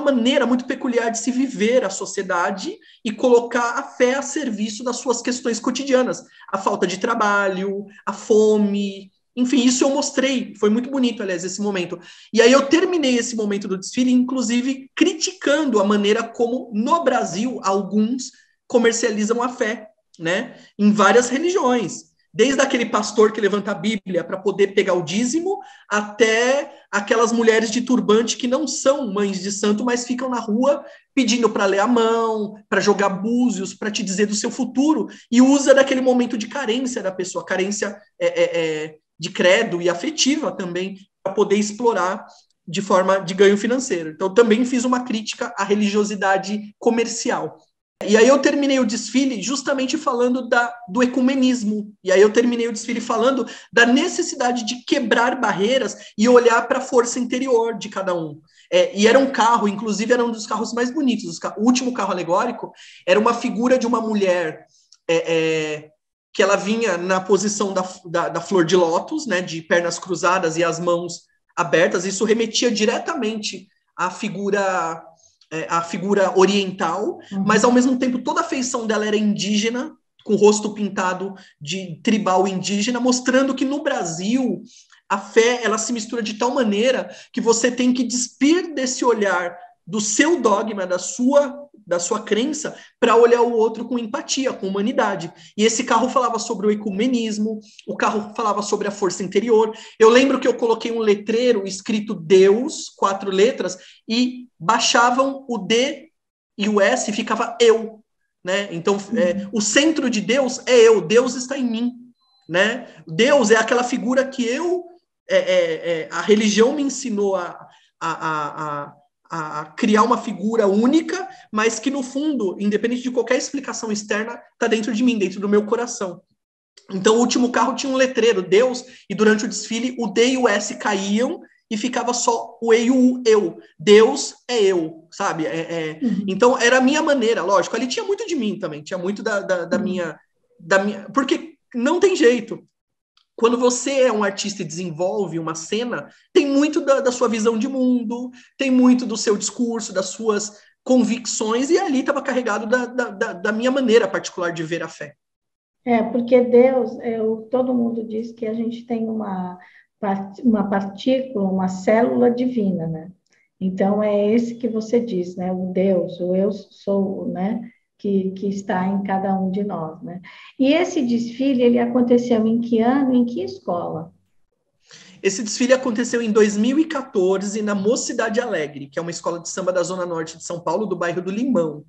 maneira muito peculiar de se viver a sociedade e colocar a fé a serviço das suas questões cotidianas. A falta de trabalho, a fome, enfim, isso eu mostrei, foi muito bonito, aliás, esse momento. E aí eu terminei esse momento do desfile, inclusive, criticando a maneira como, no Brasil, alguns comercializam a fé, né, em várias religiões. Desde aquele pastor que levanta a Bíblia para poder pegar o dízimo, até aquelas mulheres de turbante que não são mães de santo, mas ficam na rua pedindo para ler a mão, para jogar búzios, para te dizer do seu futuro, e usa daquele momento de carência da pessoa, carência de credo e afetiva também, para poder explorar de forma de ganho financeiro. Então, também fiz uma crítica à religiosidade comercial. E aí eu terminei o desfile justamente falando do ecumenismo. E aí eu terminei o desfile falando da necessidade de quebrar barreiras e olhar para a força interior de cada um. E era um carro, inclusive era um dos carros mais bonitos. O último carro alegórico era uma figura de uma mulher que ela vinha na posição da flor de lótus, né, de pernas cruzadas e as mãos abertas. Isso remetia diretamente à figura oriental, mas ao mesmo tempo toda a feição dela era indígena, com o rosto pintado de tribal indígena, mostrando que no Brasil a fé ela se mistura de tal maneira que você tem que despir desse olhar do seu dogma, da sua crença, para olhar o outro com empatia, com humanidade. E esse carro falava sobre o ecumenismo, o carro falava sobre a força interior. Eu lembro que eu coloquei um letreiro escrito Deus, 4 letras, e baixavam o D e o S e ficava eu, né? Então, o centro de Deus é eu, Deus está em mim, né? Deus é aquela figura que a religião me ensinou a criar uma figura única, mas que, no fundo, independente de qualquer explicação externa, está dentro de mim, dentro do meu coração. Então, o último carro tinha um letreiro, Deus, e durante o desfile, o D e o S caíam e ficava só o E e o U, eu. Deus é eu, sabe? Então, era a minha maneira, lógico. Ali tinha muito de mim também, tinha muito da minha... Porque não tem jeito. Quando você é um artista e desenvolve uma cena, tem muito da sua visão de mundo, tem muito do seu discurso, das suas convicções, e ali estava carregado da minha maneira particular de ver a fé. Porque Deus, todo mundo diz que a gente tem uma partícula, uma célula divina, né? Então, é esse que você diz, né? O Deus, o eu sou, né? Que está em cada um de nós, né? E esse desfile, ele aconteceu em que ano, em que escola? Esse desfile aconteceu em 2014 na Mocidade Alegre, que é uma escola de samba da Zona Norte de São Paulo, do bairro do Limão.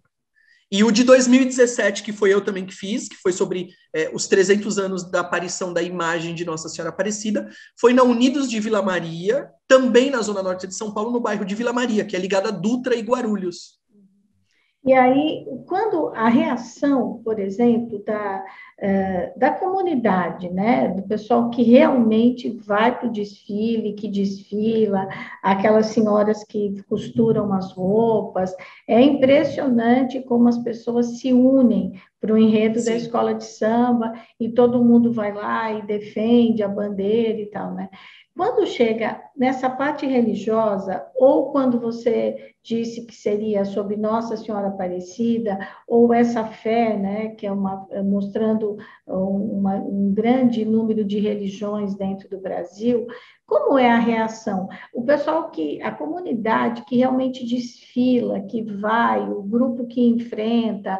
E o de 2017, que foi eu também que fiz, que foi sobre os 300 anos da aparição da imagem de Nossa Senhora Aparecida, foi na Unidos de Vila Maria, também na Zona Norte de São Paulo, no bairro de Vila Maria, que é ligada a Dutra e Guarulhos. E aí, quando a reação, por exemplo, da comunidade, né, do pessoal que realmente vai para o desfile, que desfila, aquelas senhoras que costuram as roupas, é impressionante como as pessoas se unem para o enredo Sim. da escola de samba e todo mundo vai lá e defende a bandeira e tal, né? Quando chega nessa parte religiosa, ou quando você disse que seria sobre Nossa Senhora Aparecida, ou essa fé, né, que é mostrando um grande número de religiões dentro do Brasil, como é a reação? O pessoal a comunidade que realmente desfila, que vai, o grupo que enfrenta,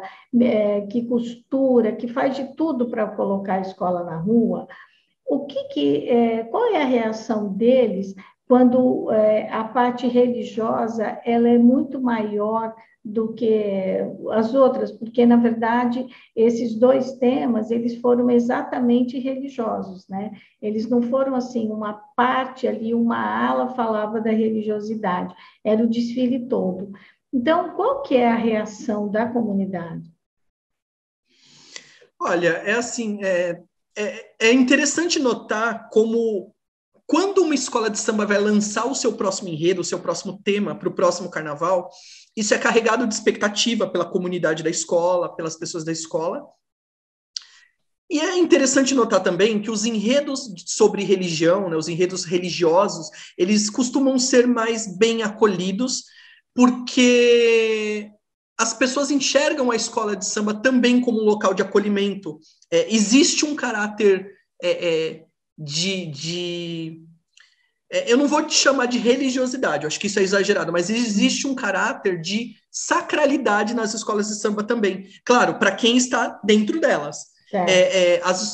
que costura, que faz de tudo para colocar a escola na rua, qual é a reação deles quando a parte religiosa ela é muito maior do que as outras? Porque, na verdade, esses dois temas, eles foram exatamente religiosos, né? Eles não foram, assim, uma parte ali, uma ala falava da religiosidade, era o desfile todo. Então, qual que é a reação da comunidade? Olha, é assim, é interessante notar como quando uma escola de samba vai lançar o seu próximo enredo, o seu próximo tema para o próximo carnaval, isso é carregado de expectativa pela comunidade da escola, pelas pessoas da escola. E é interessante notar também que os enredos sobre religião, né, os enredos religiosos, eles costumam ser mais bem acolhidos, porque as pessoas enxergam a escola de samba também como um local de acolhimento. Existe um caráter de eu não vou te chamar de religiosidade, eu acho que isso é exagerado, mas existe um caráter de sacralidade nas escolas de samba também. Claro, para quem está dentro delas.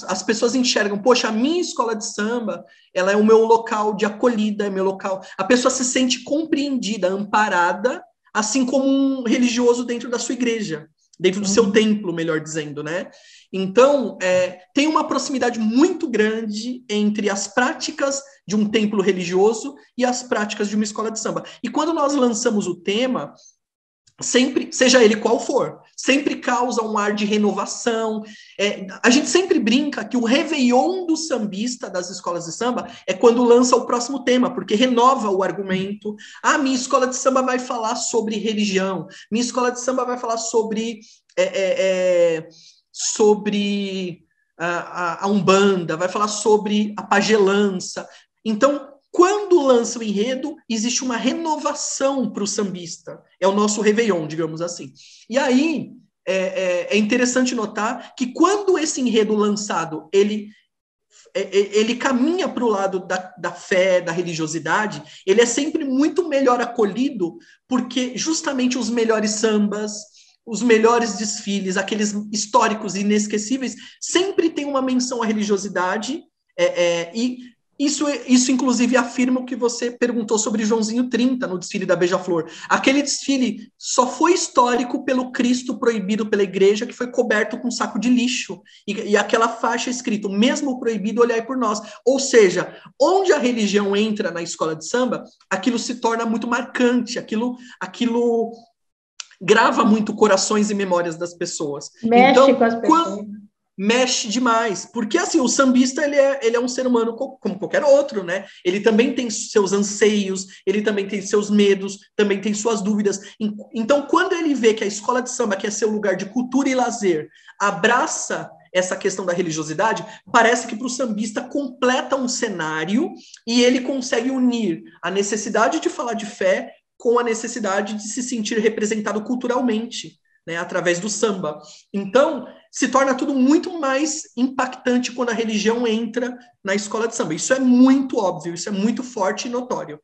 As pessoas enxergam, poxa, a minha escola de samba, ela é o meu local de acolhida, é meu local. A pessoa se sente compreendida, amparada, assim como um religioso dentro da sua igreja, dentro do seu templo, melhor dizendo, né? Então, tem uma proximidade muito grande entre as práticas de um templo religioso e as práticas de uma escola de samba. E quando nós lançamos o tema, sempre, seja ele qual for, sempre causa um ar de renovação. A gente sempre brinca que o réveillon do sambista das escolas de samba é quando lança o próximo tema, porque renova o argumento. Minha escola de samba vai falar sobre religião, minha escola de samba vai falar sobre a Umbanda, vai falar sobre a pagelança. Então, quando lança o enredo, existe uma renovação para o sambista. É o nosso réveillon, digamos assim. E aí, é interessante notar que quando esse enredo lançado, ele caminha para o lado da fé, da religiosidade, ele é sempre muito melhor acolhido, porque justamente os melhores sambas, os melhores desfiles, aqueles históricos inesquecíveis, sempre tem uma menção à religiosidade, e isso, inclusive, afirma o que você perguntou sobre Joãozinho 30 no desfile da Beija-Flor. Aquele desfile só foi histórico pelo Cristo proibido pela igreja, que foi coberto com um saco de lixo. E aquela faixa escrito, mesmo proibido, olhai por nós. Ou seja, onde a religião entra na escola de samba, aquilo se torna muito marcante, aquilo grava muito corações e memórias das pessoas. Mexe com as pessoas. Mexe demais, porque assim, o sambista ele é um ser humano como qualquer outro, né? Ele também tem seus anseios, ele também tem seus medos, também tem suas dúvidas. Então, quando ele vê que a escola de samba, que é seu lugar de cultura e lazer, abraça essa questão da religiosidade, parece que para o sambista completa um cenário e ele consegue unir a necessidade de falar de fé com a necessidade de se sentir representado culturalmente, né, através do samba. Então, se torna tudo muito mais impactante quando a religião entra na escola de samba. Isso é muito óbvio, isso é muito forte e notório.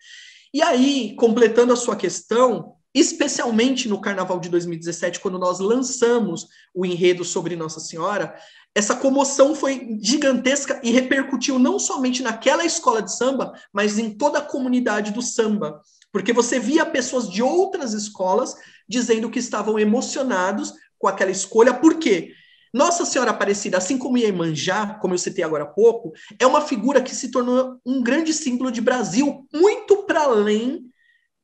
E aí, completando a sua questão, especialmente no Carnaval de 2017, quando nós lançamos o enredo sobre Nossa Senhora, essa comoção foi gigantesca e repercutiu não somente naquela escola de samba, mas em toda a comunidade do samba. Porque você via pessoas de outras escolas dizendo que estavam emocionados com aquela escolha. Por quê? Nossa Senhora Aparecida, assim como Iemanjá, como eu citei agora há pouco, é uma figura que se tornou um grande símbolo de Brasil, muito para além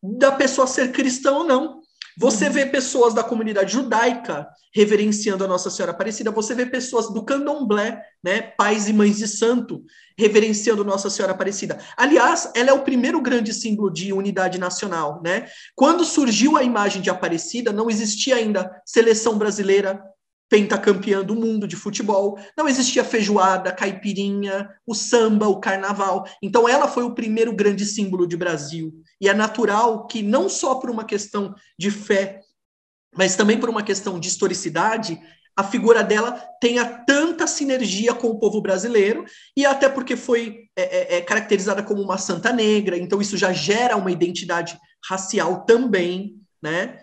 da pessoa ser cristã ou não. Você vê pessoas da comunidade judaica reverenciando a Nossa Senhora Aparecida, você vê pessoas do candomblé, né, pais e mães de santo, reverenciando Nossa Senhora Aparecida. Aliás, ela é o primeiro grande símbolo de unidade nacional, né? Quando surgiu a imagem de Aparecida, não existia ainda seleção brasileira, pentacampeã do mundo de futebol, não existia feijoada, caipirinha, o samba, o carnaval. Então ela foi o primeiro grande símbolo de Brasil. E é natural que não só por uma questão de fé, mas também por uma questão de historicidade, a figura dela tenha tanta sinergia com o povo brasileiro, e até porque foi caracterizada como uma santa negra, então isso já gera uma identidade racial também, né?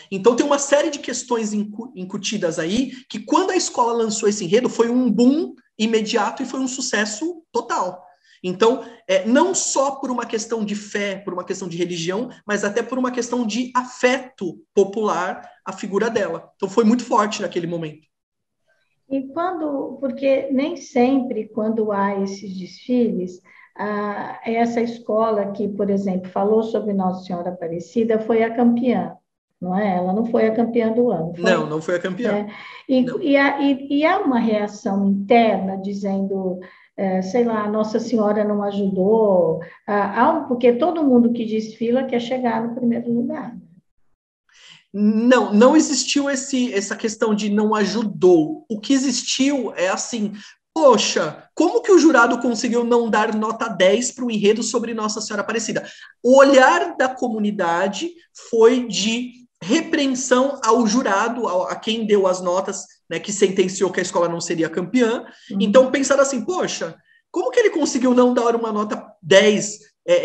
Então tem uma série de questões incutidas aí, que quando a escola lançou esse enredo, foi um boom imediato e foi um sucesso total. Então, não só por uma questão de fé, por uma questão de religião, mas até por uma questão de afeto popular à figura dela. Então, foi muito forte naquele momento. E porque nem sempre, quando há esses desfiles, essa escola que, por exemplo, falou sobre Nossa Senhora Aparecida foi a campeã, não é? Ela não foi a campeã do ano. Não foi a campeã. E há uma reação interna dizendo, sei lá, Nossa Senhora não ajudou, porque todo mundo que desfila quer chegar no primeiro lugar. Não existiu essa questão de não ajudou. O que existiu é assim, poxa, como que o jurado conseguiu não dar nota 10 para o enredo sobre Nossa Senhora Aparecida? O olhar da comunidade foi de repreensão ao jurado, a quem deu as notas, né, que sentenciou que a escola não seria campeã. Então, pensaram assim, poxa, como que ele conseguiu não dar uma nota 10,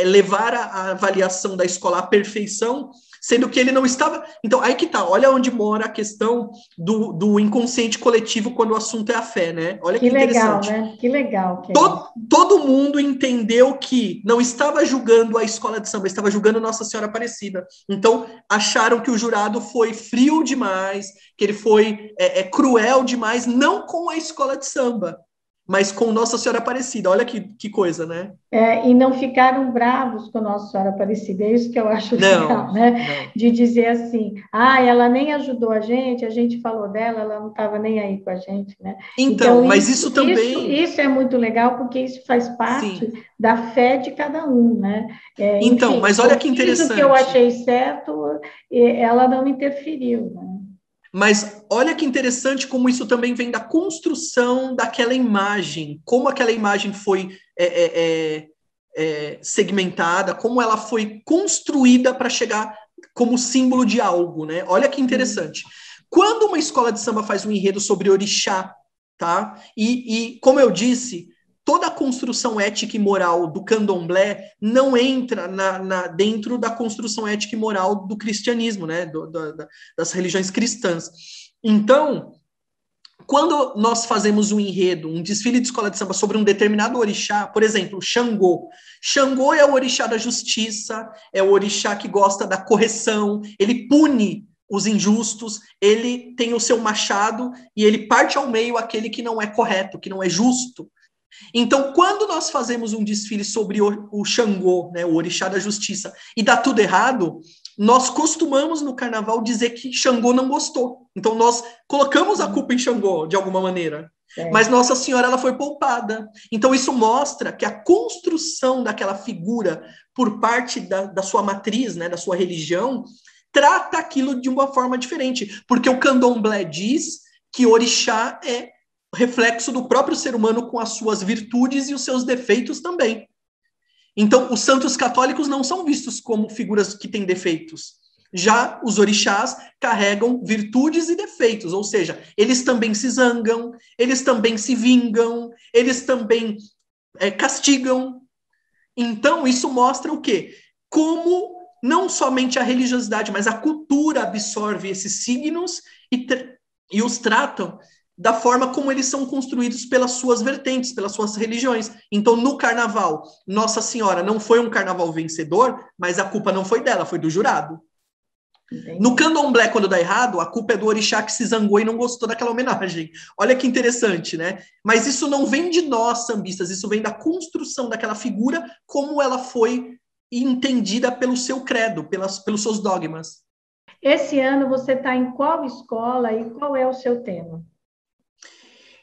levar a avaliação da escola à perfeição, sendo que ele não estava... Então, aí que tá, olha onde mora a questão do inconsciente coletivo quando o assunto é a fé, né? Olha que interessante. Legal, né? Que legal que é todo mundo entendeu que não estava julgando a escola de samba, estava julgando Nossa Senhora Aparecida. Então, acharam que o jurado foi frio demais, que ele foi cruel demais, não com a escola de samba, mas com Nossa Senhora Aparecida. Olha que coisa, né? E não ficaram bravos com Nossa Senhora Aparecida, é isso que eu acho legal, né? Não. De dizer assim, ela nem ajudou a gente falou dela, ela não estava nem aí com a gente, né? Então mas isso também... Isso é muito legal, porque isso faz parte Sim. da fé de cada um, né? Então, Enfim, mas olha que interessante. Isso que eu achei certo, ela não interferiu, né? Mas olha que interessante como isso também vem da construção daquela imagem, como aquela imagem foi segmentada, como ela foi construída para chegar como símbolo de algo, né? Olha que interessante. Quando uma escola de samba faz um enredo sobre orixá, tá? E como eu disse, toda a construção ética e moral do candomblé não entra dentro da construção ética e moral do cristianismo, né? Das religiões cristãs. Então, quando nós fazemos um enredo, um desfile de escola de samba sobre um determinado orixá, por exemplo, Xangô. Xangô é o orixá da justiça, é o orixá que gosta da correção, ele pune os injustos, ele tem o seu machado e ele parte ao meio aquele que não é correto, que não é justo. Então, quando nós fazemos um desfile sobre o Xangô, né, o orixá da justiça, e dá tudo errado, nós costumamos no carnaval dizer que Xangô não gostou. Então, nós colocamos a culpa em Xangô, de alguma maneira. Mas Nossa Senhora ela foi poupada. Então, isso mostra que a construção daquela figura por parte da sua matriz, né, da sua religião, trata aquilo de uma forma diferente. Porque o candomblé diz que orixá é reflexo do próprio ser humano com as suas virtudes e os seus defeitos também. Então, os santos católicos não são vistos como figuras que têm defeitos. Já os orixás carregam virtudes e defeitos, ou seja, eles também se zangam, eles também se vingam, eles também castigam. Então, isso mostra o quê? Como não somente a religiosidade, mas a cultura absorve esses signos e os tratam da forma como eles são construídos pelas suas vertentes, pelas suas religiões. Então, no carnaval, Nossa Senhora não foi um carnaval vencedor, mas a culpa não foi dela, foi do jurado. Entendi. No candomblé, quando dá errado, a culpa é do orixá que se zangou e não gostou daquela homenagem. Olha que interessante, né? Mas isso não vem de nós, sambistas, isso vem da construção daquela figura, como ela foi entendida pelo seu credo, pelos seus dogmas. Esse ano você está em qual escola e qual é o seu tema?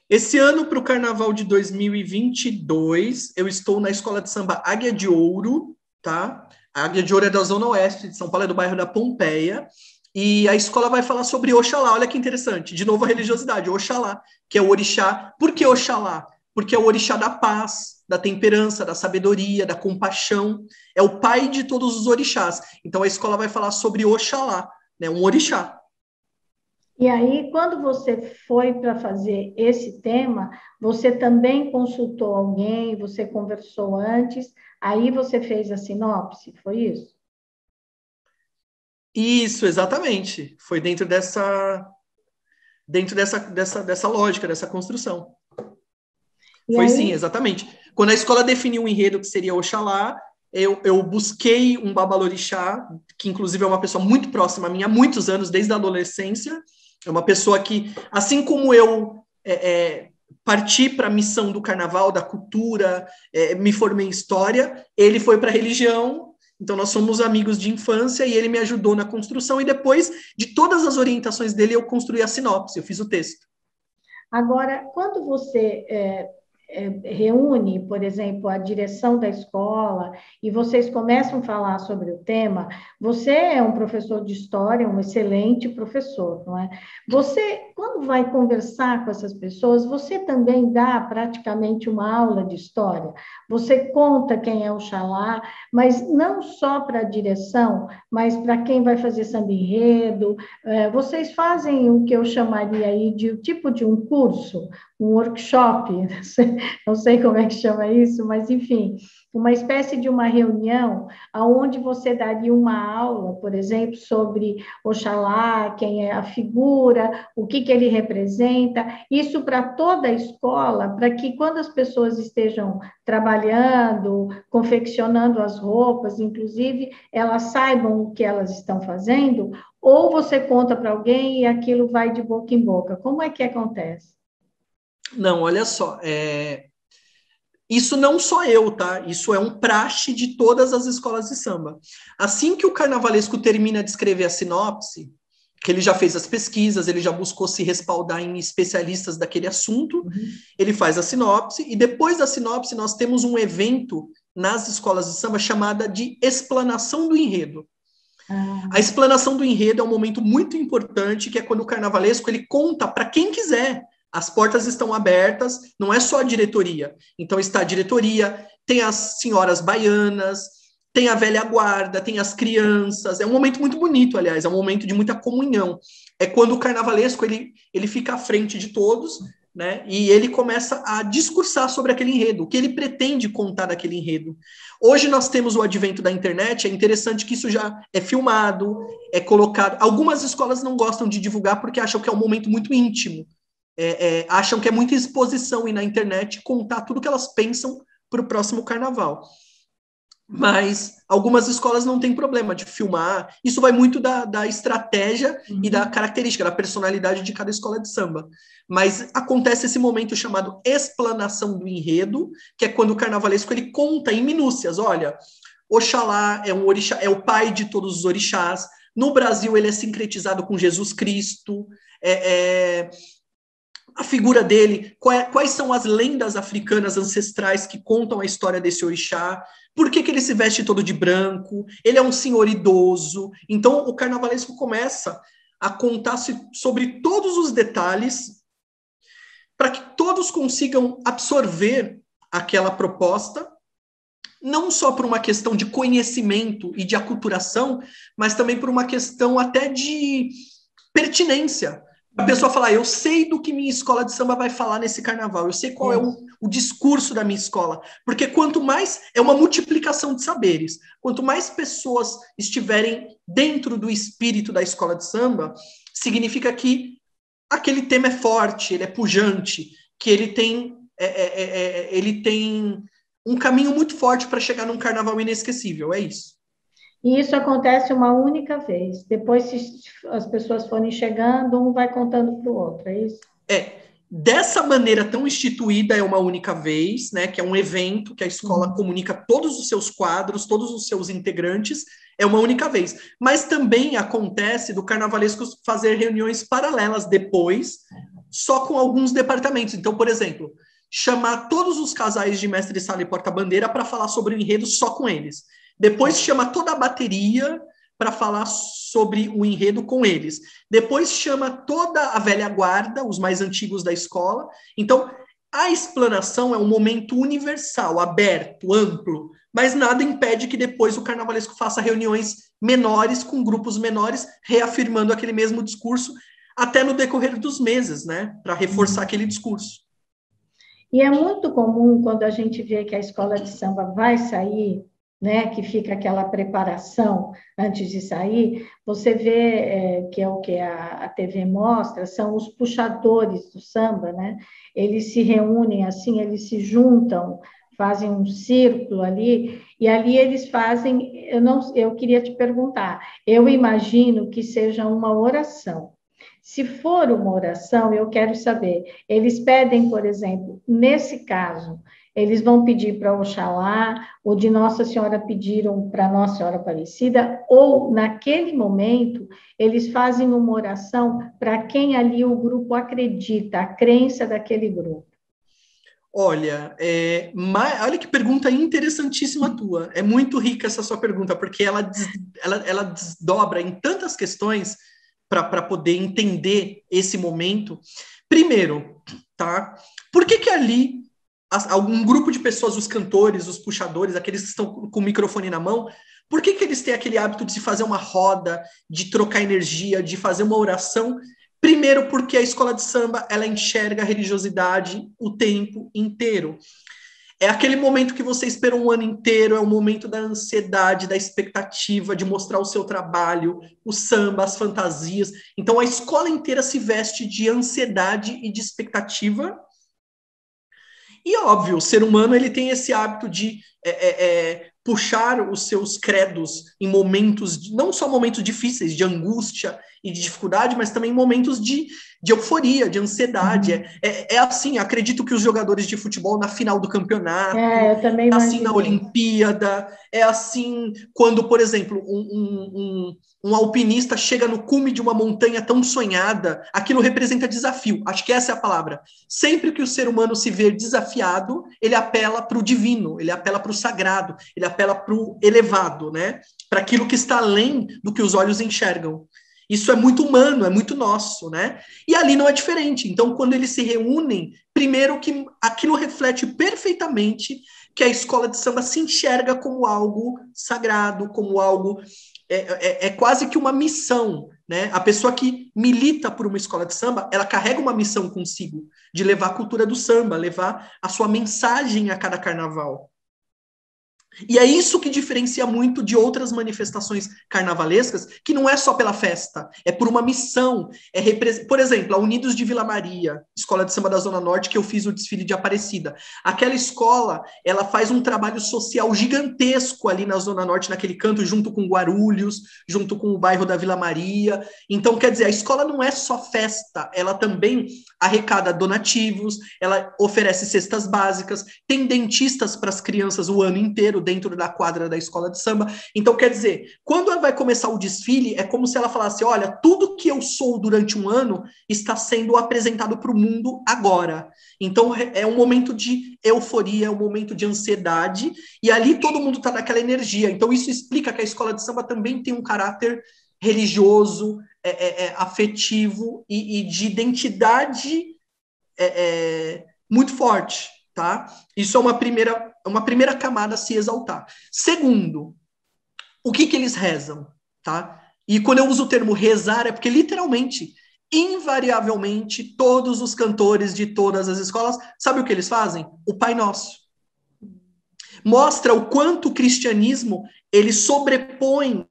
Esse ano, para o Carnaval de 2022, eu estou na Escola de Samba Águia de Ouro, tá? A Águia de Ouro é da Zona Oeste de São Paulo, é do bairro da Pompeia. e a escola vai falar sobre Oxalá. Olha que interessante, de novo a religiosidade, Oxalá, que é o orixá. Por que Oxalá? Porque é o orixá da paz, da temperança, da sabedoria, da compaixão. É o pai de todos os orixás. Então a escola vai falar sobre Oxalá, né, um orixá. E aí, quando você foi para fazer esse tema, você também consultou alguém, você conversou antes, aí você fez a sinopse, foi isso? Isso, exatamente. Foi dentro dessa lógica, dessa construção. E Foi sim, aí, exatamente. Quando a escola definiu um enredo que seria Oxalá, eu busquei um babalorixá, que inclusive é uma pessoa muito próxima a mim há muitos anos, desde a adolescência. É uma pessoa que, assim como eu parti para a missão do carnaval, da cultura, me formei em história, ele foi para a religião. Então, nós somos amigos de infância e ele me ajudou na construção. E depois de todas as orientações dele, eu construí a sinopse, eu fiz o texto. agora, quando você reúne, por exemplo, a direção da escola e vocês começam a falar sobre o tema, você é um professor de história, um excelente professor, não é? Você, quando vai conversar com essas pessoas, você também dá praticamente uma aula de história. Você conta quem é o Xalá, mas não só para a direção, mas para quem vai fazer samba enredo. Vocês fazem o que eu chamaria aí de tipo de um curso, um workshop, não sei como é que chama isso, mas enfim, uma espécie de uma reunião onde você daria uma aula, por exemplo, sobre Oxalá, quem é a figura, o que ele representa, isso para toda a escola, para que quando as pessoas estejam trabalhando, confeccionando as roupas, inclusive, elas saibam o que elas estão fazendo, ou você conta para alguém e aquilo vai de boca em boca. Como é que acontece? Não, olha só, isso não sou eu, tá? Isso é um praxe de todas as escolas de samba. Assim que o carnavalesco termina de escrever a sinopse, que ele já fez as pesquisas, ele já buscou se respaldar em especialistas daquele assunto, Uhum. ele faz a sinopse, e depois da sinopse nós temos um evento nas escolas de samba chamada de explanação do enredo. A Ah, explanação do enredo é um momento muito importante, que é quando o carnavalesco ele conta para quem quiser. As portas estão abertas, não é só a diretoria. Então está a diretoria, tem as senhoras baianas, tem a velha guarda, tem as crianças. É um momento muito bonito, aliás, é um momento de muita comunhão. É quando o carnavalesco ele fica à frente de todos, né? E ele começa a discursar sobre aquele enredo, o que ele pretende contar daquele enredo. Hoje nós temos o advento da internet, é interessante que isso já é filmado, é colocado. Algumas escolas não gostam de divulgar porque acham que é um momento muito íntimo, acham que é muita exposição ir na internet contar tudo que elas pensam para o próximo carnaval. Mas algumas escolas não têm problema de filmar. Isso vai muito da estratégia e da uhum. característica, da personalidade de cada escola de samba. Mas acontece esse momento chamado explanação do enredo, que é quando o carnavalesco ele conta em minúcias. Olha, Oxalá é um orixá, é o pai de todos os orixás. No Brasil ele é sincretizado com Jesus Cristo. A figura dele, quais são as lendas africanas ancestrais que contam a história desse orixá, por que ele se veste todo de branco, ele é um senhor idoso. Então, o carnavalesco começa a contar sobre todos os detalhes para que todos consigam absorver aquela proposta, não só por uma questão de conhecimento e de aculturação, mas também por uma questão até de pertinência. A pessoa falar, eu sei do que minha escola de samba vai falar nesse carnaval, eu sei qual é Isso. o discurso da minha escola, porque quanto mais, é uma multiplicação de saberes, quanto mais pessoas estiverem dentro do espírito da escola de samba, significa que aquele tema é forte, ele é pujante, que ele tem um caminho muito forte para chegar num carnaval inesquecível, é isso. E isso acontece uma única vez. Depois, se as pessoas forem chegando, um vai contando para o outro, é isso? Dessa maneira tão instituída é uma única vez, né, que é um evento que a escola Uhum. comunica todos os seus quadros, todos os seus integrantes, é uma única vez. Mas também acontece do carnavalesco fazer reuniões paralelas depois, só com alguns departamentos. Então, por exemplo, chamar todos os casais de mestre-sala e porta-bandeira para falar sobre o enredo só com eles. Depois chama toda a bateria para falar sobre o enredo com eles. Depois chama toda a velha guarda, os mais antigos da escola. Então, a explanação é um momento universal, aberto, amplo, mas nada impede que depois o carnavalesco faça reuniões menores, com grupos menores, reafirmando aquele mesmo discurso, até no decorrer dos meses, né, para reforçar aquele discurso. E é muito comum, quando a gente vê que a escola de samba vai sair, né, que fica aquela preparação antes de sair, você vê que é o que a TV mostra, são os puxadores do samba, né? Eles se reúnem assim, eles se juntam, fazem um círculo ali, e ali eles fazem, eu queria te perguntar, eu imagino que seja uma oração. Se for uma oração, eu quero saber, eles pedem, por exemplo, nesse caso, eles vão pedir para Oxalá, ou de Nossa Senhora pediram para Nossa Senhora Aparecida, ou naquele momento eles fazem uma oração para quem ali o grupo acredita, a crença daquele grupo. Olha, olha que pergunta interessantíssima tua. É muito rica essa sua pergunta, porque ela desdobra em tantas questões para poder entender esse momento. Primeiro, tá? Por que ali algum grupo de pessoas, os cantores, os puxadores, aqueles que estão com o microfone na mão, por que eles têm aquele hábito de se fazer uma roda, de trocar energia, de fazer uma oração? Primeiro, porque a escola de samba, ela enxerga a religiosidade o tempo inteiro. É aquele momento que você espera um ano inteiro, é o momento da ansiedade, da expectativa de mostrar o seu trabalho, o samba, as fantasias. Então, a escola inteira se veste de ansiedade e de expectativa. E, óbvio, o ser humano ele tem esse hábito de puxar os seus credos em momentos, não só momentos difíceis, de angústia e de dificuldade, mas também momentos de euforia, de ansiedade. É assim, acredito que os jogadores de futebol na final do campeonato, eu também assim na imaginei. Olimpíada, é assim quando, por exemplo, um alpinista chega no cume de uma montanha tão sonhada, aquilo representa desafio. Acho que essa é a palavra. Sempre que o ser humano se vê desafiado, ele apela para o divino, ele apela para o sagrado, ele apela para o elevado, né? Para aquilo que está além do que os olhos enxergam. Isso é muito humano, é muito nosso, né? E ali não é diferente. Então, quando eles se reúnem, primeiro que aquilo reflete perfeitamente que a escola de samba se enxerga como algo sagrado, como algo é quase que uma missão, né? A pessoa que milita por uma escola de samba, ela carrega uma missão consigo, de levar a cultura do samba, levar a sua mensagem a cada carnaval. E é isso que diferencia muito de outras manifestações carnavalescas, que não é só pela festa, é por uma missão. Por exemplo, a Unidos de Vila Maria, escola de samba da Zona Norte, que eu fiz o desfile de Aparecida. Aquela escola, ela faz um trabalho social gigantesco ali na Zona Norte, naquele canto, junto com Guarulhos, junto com o bairro da Vila Maria. Então, quer dizer, a escola não é só festa, ela também arrecada donativos, ela oferece cestas básicas, tem dentistas para as crianças o ano inteiro, dentro da quadra da escola de samba. Então, quer dizer, quando ela vai começar o desfile, é como se ela falasse, olha, tudo que eu sou durante um ano está sendo apresentado para o mundo agora. Então, é um momento de euforia, é um momento de ansiedade, e ali todo mundo está naquela energia. Então, isso explica que a escola de samba também tem um caráter religioso, afetivo e de identidade muito forte, tá? Isso é uma primeira camada a se exaltar. Segundo, o que eles rezam, tá? E quando eu uso o termo rezar, é porque literalmente, invariavelmente, todos os cantores de todas as escolas, sabe o que eles fazem? O Pai Nosso. Mostra o quanto o cristianismo, ele sobrepõe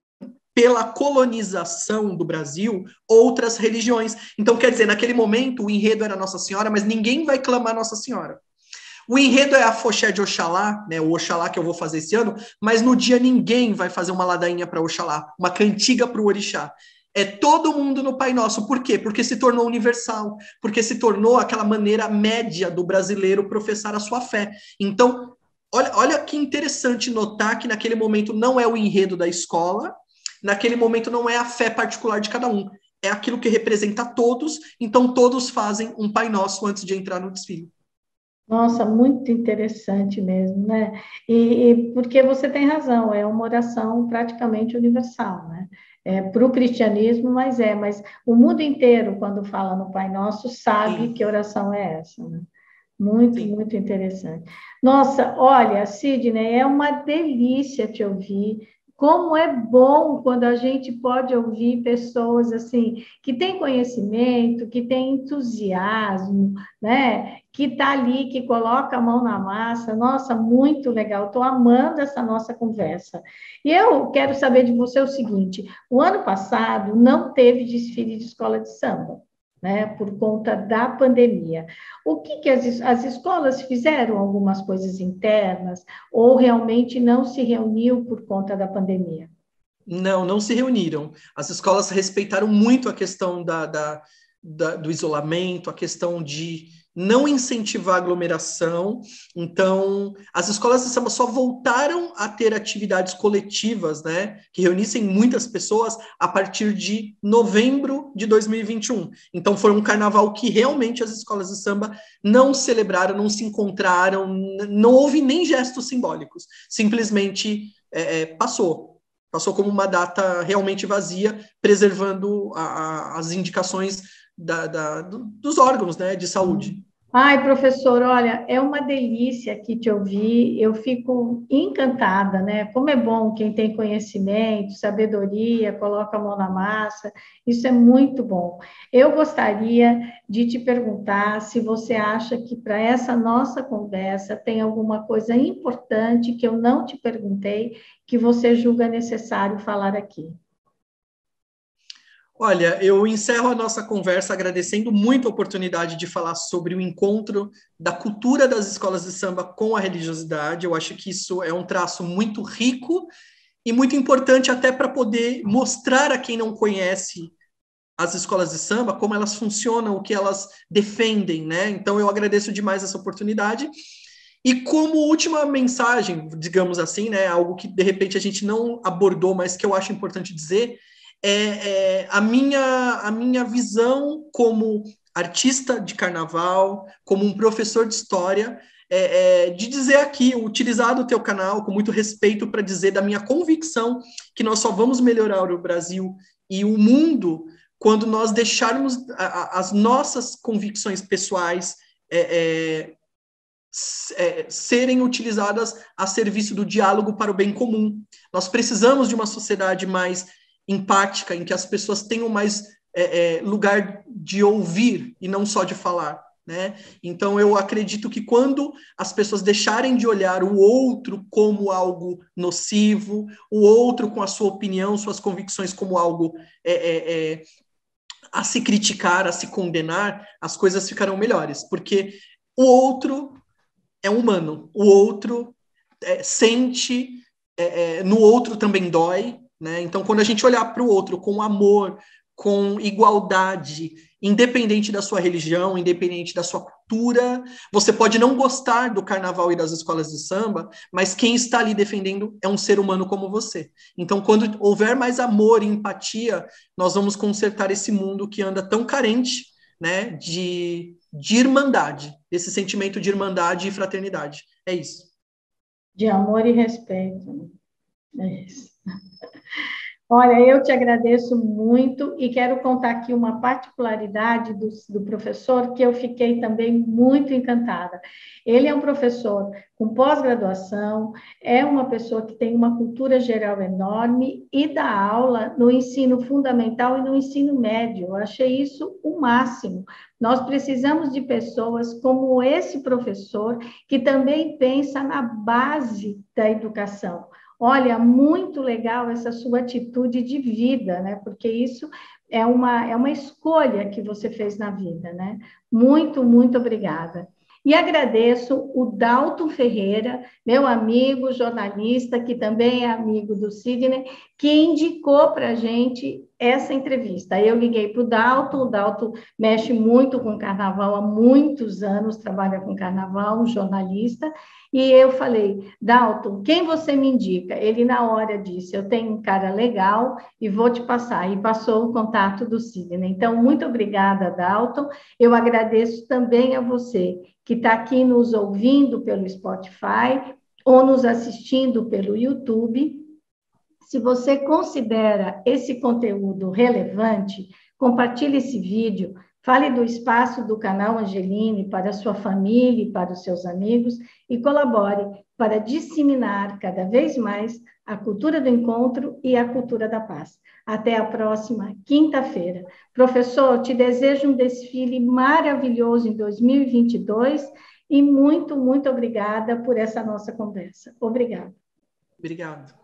pela colonização do Brasil, outras religiões. Então, quer dizer, naquele momento, o enredo era Nossa Senhora, mas ninguém vai clamar Nossa Senhora. O enredo é a Foché de Oxalá, né, o Oxalá que eu vou fazer esse ano, mas no dia ninguém vai fazer uma ladainha para Oxalá, uma cantiga para o Orixá. É todo mundo no Pai Nosso. Por quê? Porque se tornou universal, porque se tornou aquela maneira média do brasileiro professar a sua fé. Então, olha que interessante notar que naquele momento não é o enredo da escola, naquele momento não é a fé particular de cada um, é aquilo que representa todos, então todos fazem um Pai Nosso antes de entrar no desfile. Nossa, muito interessante mesmo, né? E porque você tem razão, é uma oração praticamente universal, né? É para o cristianismo, mas o mundo inteiro, quando fala no Pai Nosso, sabe Sim, que oração é essa, né? Muito, sim. muito interessante. Nossa, olha, Sidney, é uma delícia te ouvir. Como é bom quando a gente pode ouvir pessoas assim que têm conhecimento, que têm entusiasmo, né? Que está ali, que coloca a mão na massa. Nossa, muito legal. Estou amando essa nossa conversa. E eu quero saber de você o seguinte: o ano passado não teve desfile de escola de samba, né? Por conta da pandemia. O que, que as escolas fizeram algumas coisas internas ou realmente não se reuniu por conta da pandemia? Não, não se reuniram. As escolas respeitaram muito a questão do isolamento, a questão de não incentivar aglomeração. Então, as escolas de samba só voltaram a ter atividades coletivas, né, que reunissem muitas pessoas a partir de novembro de 2021. Então, foi um carnaval que realmente as escolas de samba não celebraram, não se encontraram, não houve nem gestos simbólicos. Simplesmente passou. Passou como uma data realmente vazia, preservando as indicações dos órgãos, né, de saúde. Ai, professor, olha, é uma delícia aqui te ouvir, eu fico encantada, né? Como é bom quem tem conhecimento, sabedoria, coloca a mão na massa, isso é muito bom. Eu gostaria de te perguntar se você acha que para essa nossa conversa tem alguma coisa importante que eu não te perguntei, que você julga necessário falar aqui. Olha, eu encerro a nossa conversa agradecendo muito a oportunidade de falar sobre o encontro da cultura das escolas de samba com a religiosidade. Eu acho que isso é um traço muito rico e muito importante até para poder mostrar a quem não conhece as escolas de samba, como elas funcionam, o que elas defendem, né? Então eu agradeço demais essa oportunidade. E como última mensagem, digamos assim, né, algo que de repente a gente não abordou, mas que eu acho importante dizer, a minha visão como artista de carnaval, como um professor de história, de dizer aqui, utilizar o teu canal com muito respeito para dizer da minha convicção que nós só vamos melhorar o Brasil e o mundo quando nós deixarmos as nossas convicções pessoais serem utilizadas a serviço do diálogo para o bem comum. Nós precisamos de uma sociedade mais empática, em que as pessoas tenham mais lugar de ouvir e não só de falar. Né? Então, eu acredito que quando as pessoas deixarem de olhar o outro como algo nocivo, o outro com a sua opinião, suas convicções como algo a se criticar, a se condenar, as coisas ficarão melhores, porque o outro é humano, o outro sente, no outro também dói, né? Então, quando a gente olhar para o outro com amor, com igualdade, independente da sua religião, independente da sua cultura, você pode não gostar do carnaval e das escolas de samba, mas quem está ali defendendo é um ser humano como você. Então, quando houver mais amor e empatia, nós vamos consertar esse mundo que anda tão carente, né, de irmandade, desse sentimento de irmandade e fraternidade. É isso. De amor e respeito. É isso. Olha, eu te agradeço muito e quero contar aqui uma particularidade do professor que eu fiquei também muito encantada. Ele é um professor com pós-graduação, é uma pessoa que tem uma cultura geral enorme e dá aula no ensino fundamental e no ensino médio. Eu achei isso o máximo. Nós precisamos de pessoas como esse professor que também pensa na base da educação. Olha, muito legal essa sua atitude de vida, né? Porque isso é uma escolha que você fez na vida, né? Muito, muito obrigada. E agradeço o Dalton Ferreira, meu amigo jornalista, que também é amigo do Sidney, que indicou para a gente essa entrevista. Eu liguei para o Dalton mexe muito com carnaval há muitos anos, trabalha com carnaval, um jornalista, e eu falei, Dalton, quem você me indica? Ele, na hora, disse: eu tenho um cara legal e vou te passar. E passou o contato do Sidney. Então, muito obrigada, Dalton. Eu agradeço também a você que está aqui nos ouvindo pelo Spotify ou nos assistindo pelo YouTube. Se você considera esse conteúdo relevante, compartilhe esse vídeo, fale do espaço do canal Angeline para a sua família e para os seus amigos e colabore para disseminar cada vez mais a cultura do encontro e a cultura da paz. Até a próxima quinta-feira. Professor, te desejo um desfile maravilhoso em 2022 e muito, muito obrigada por essa nossa conversa. Obrigada. Obrigado.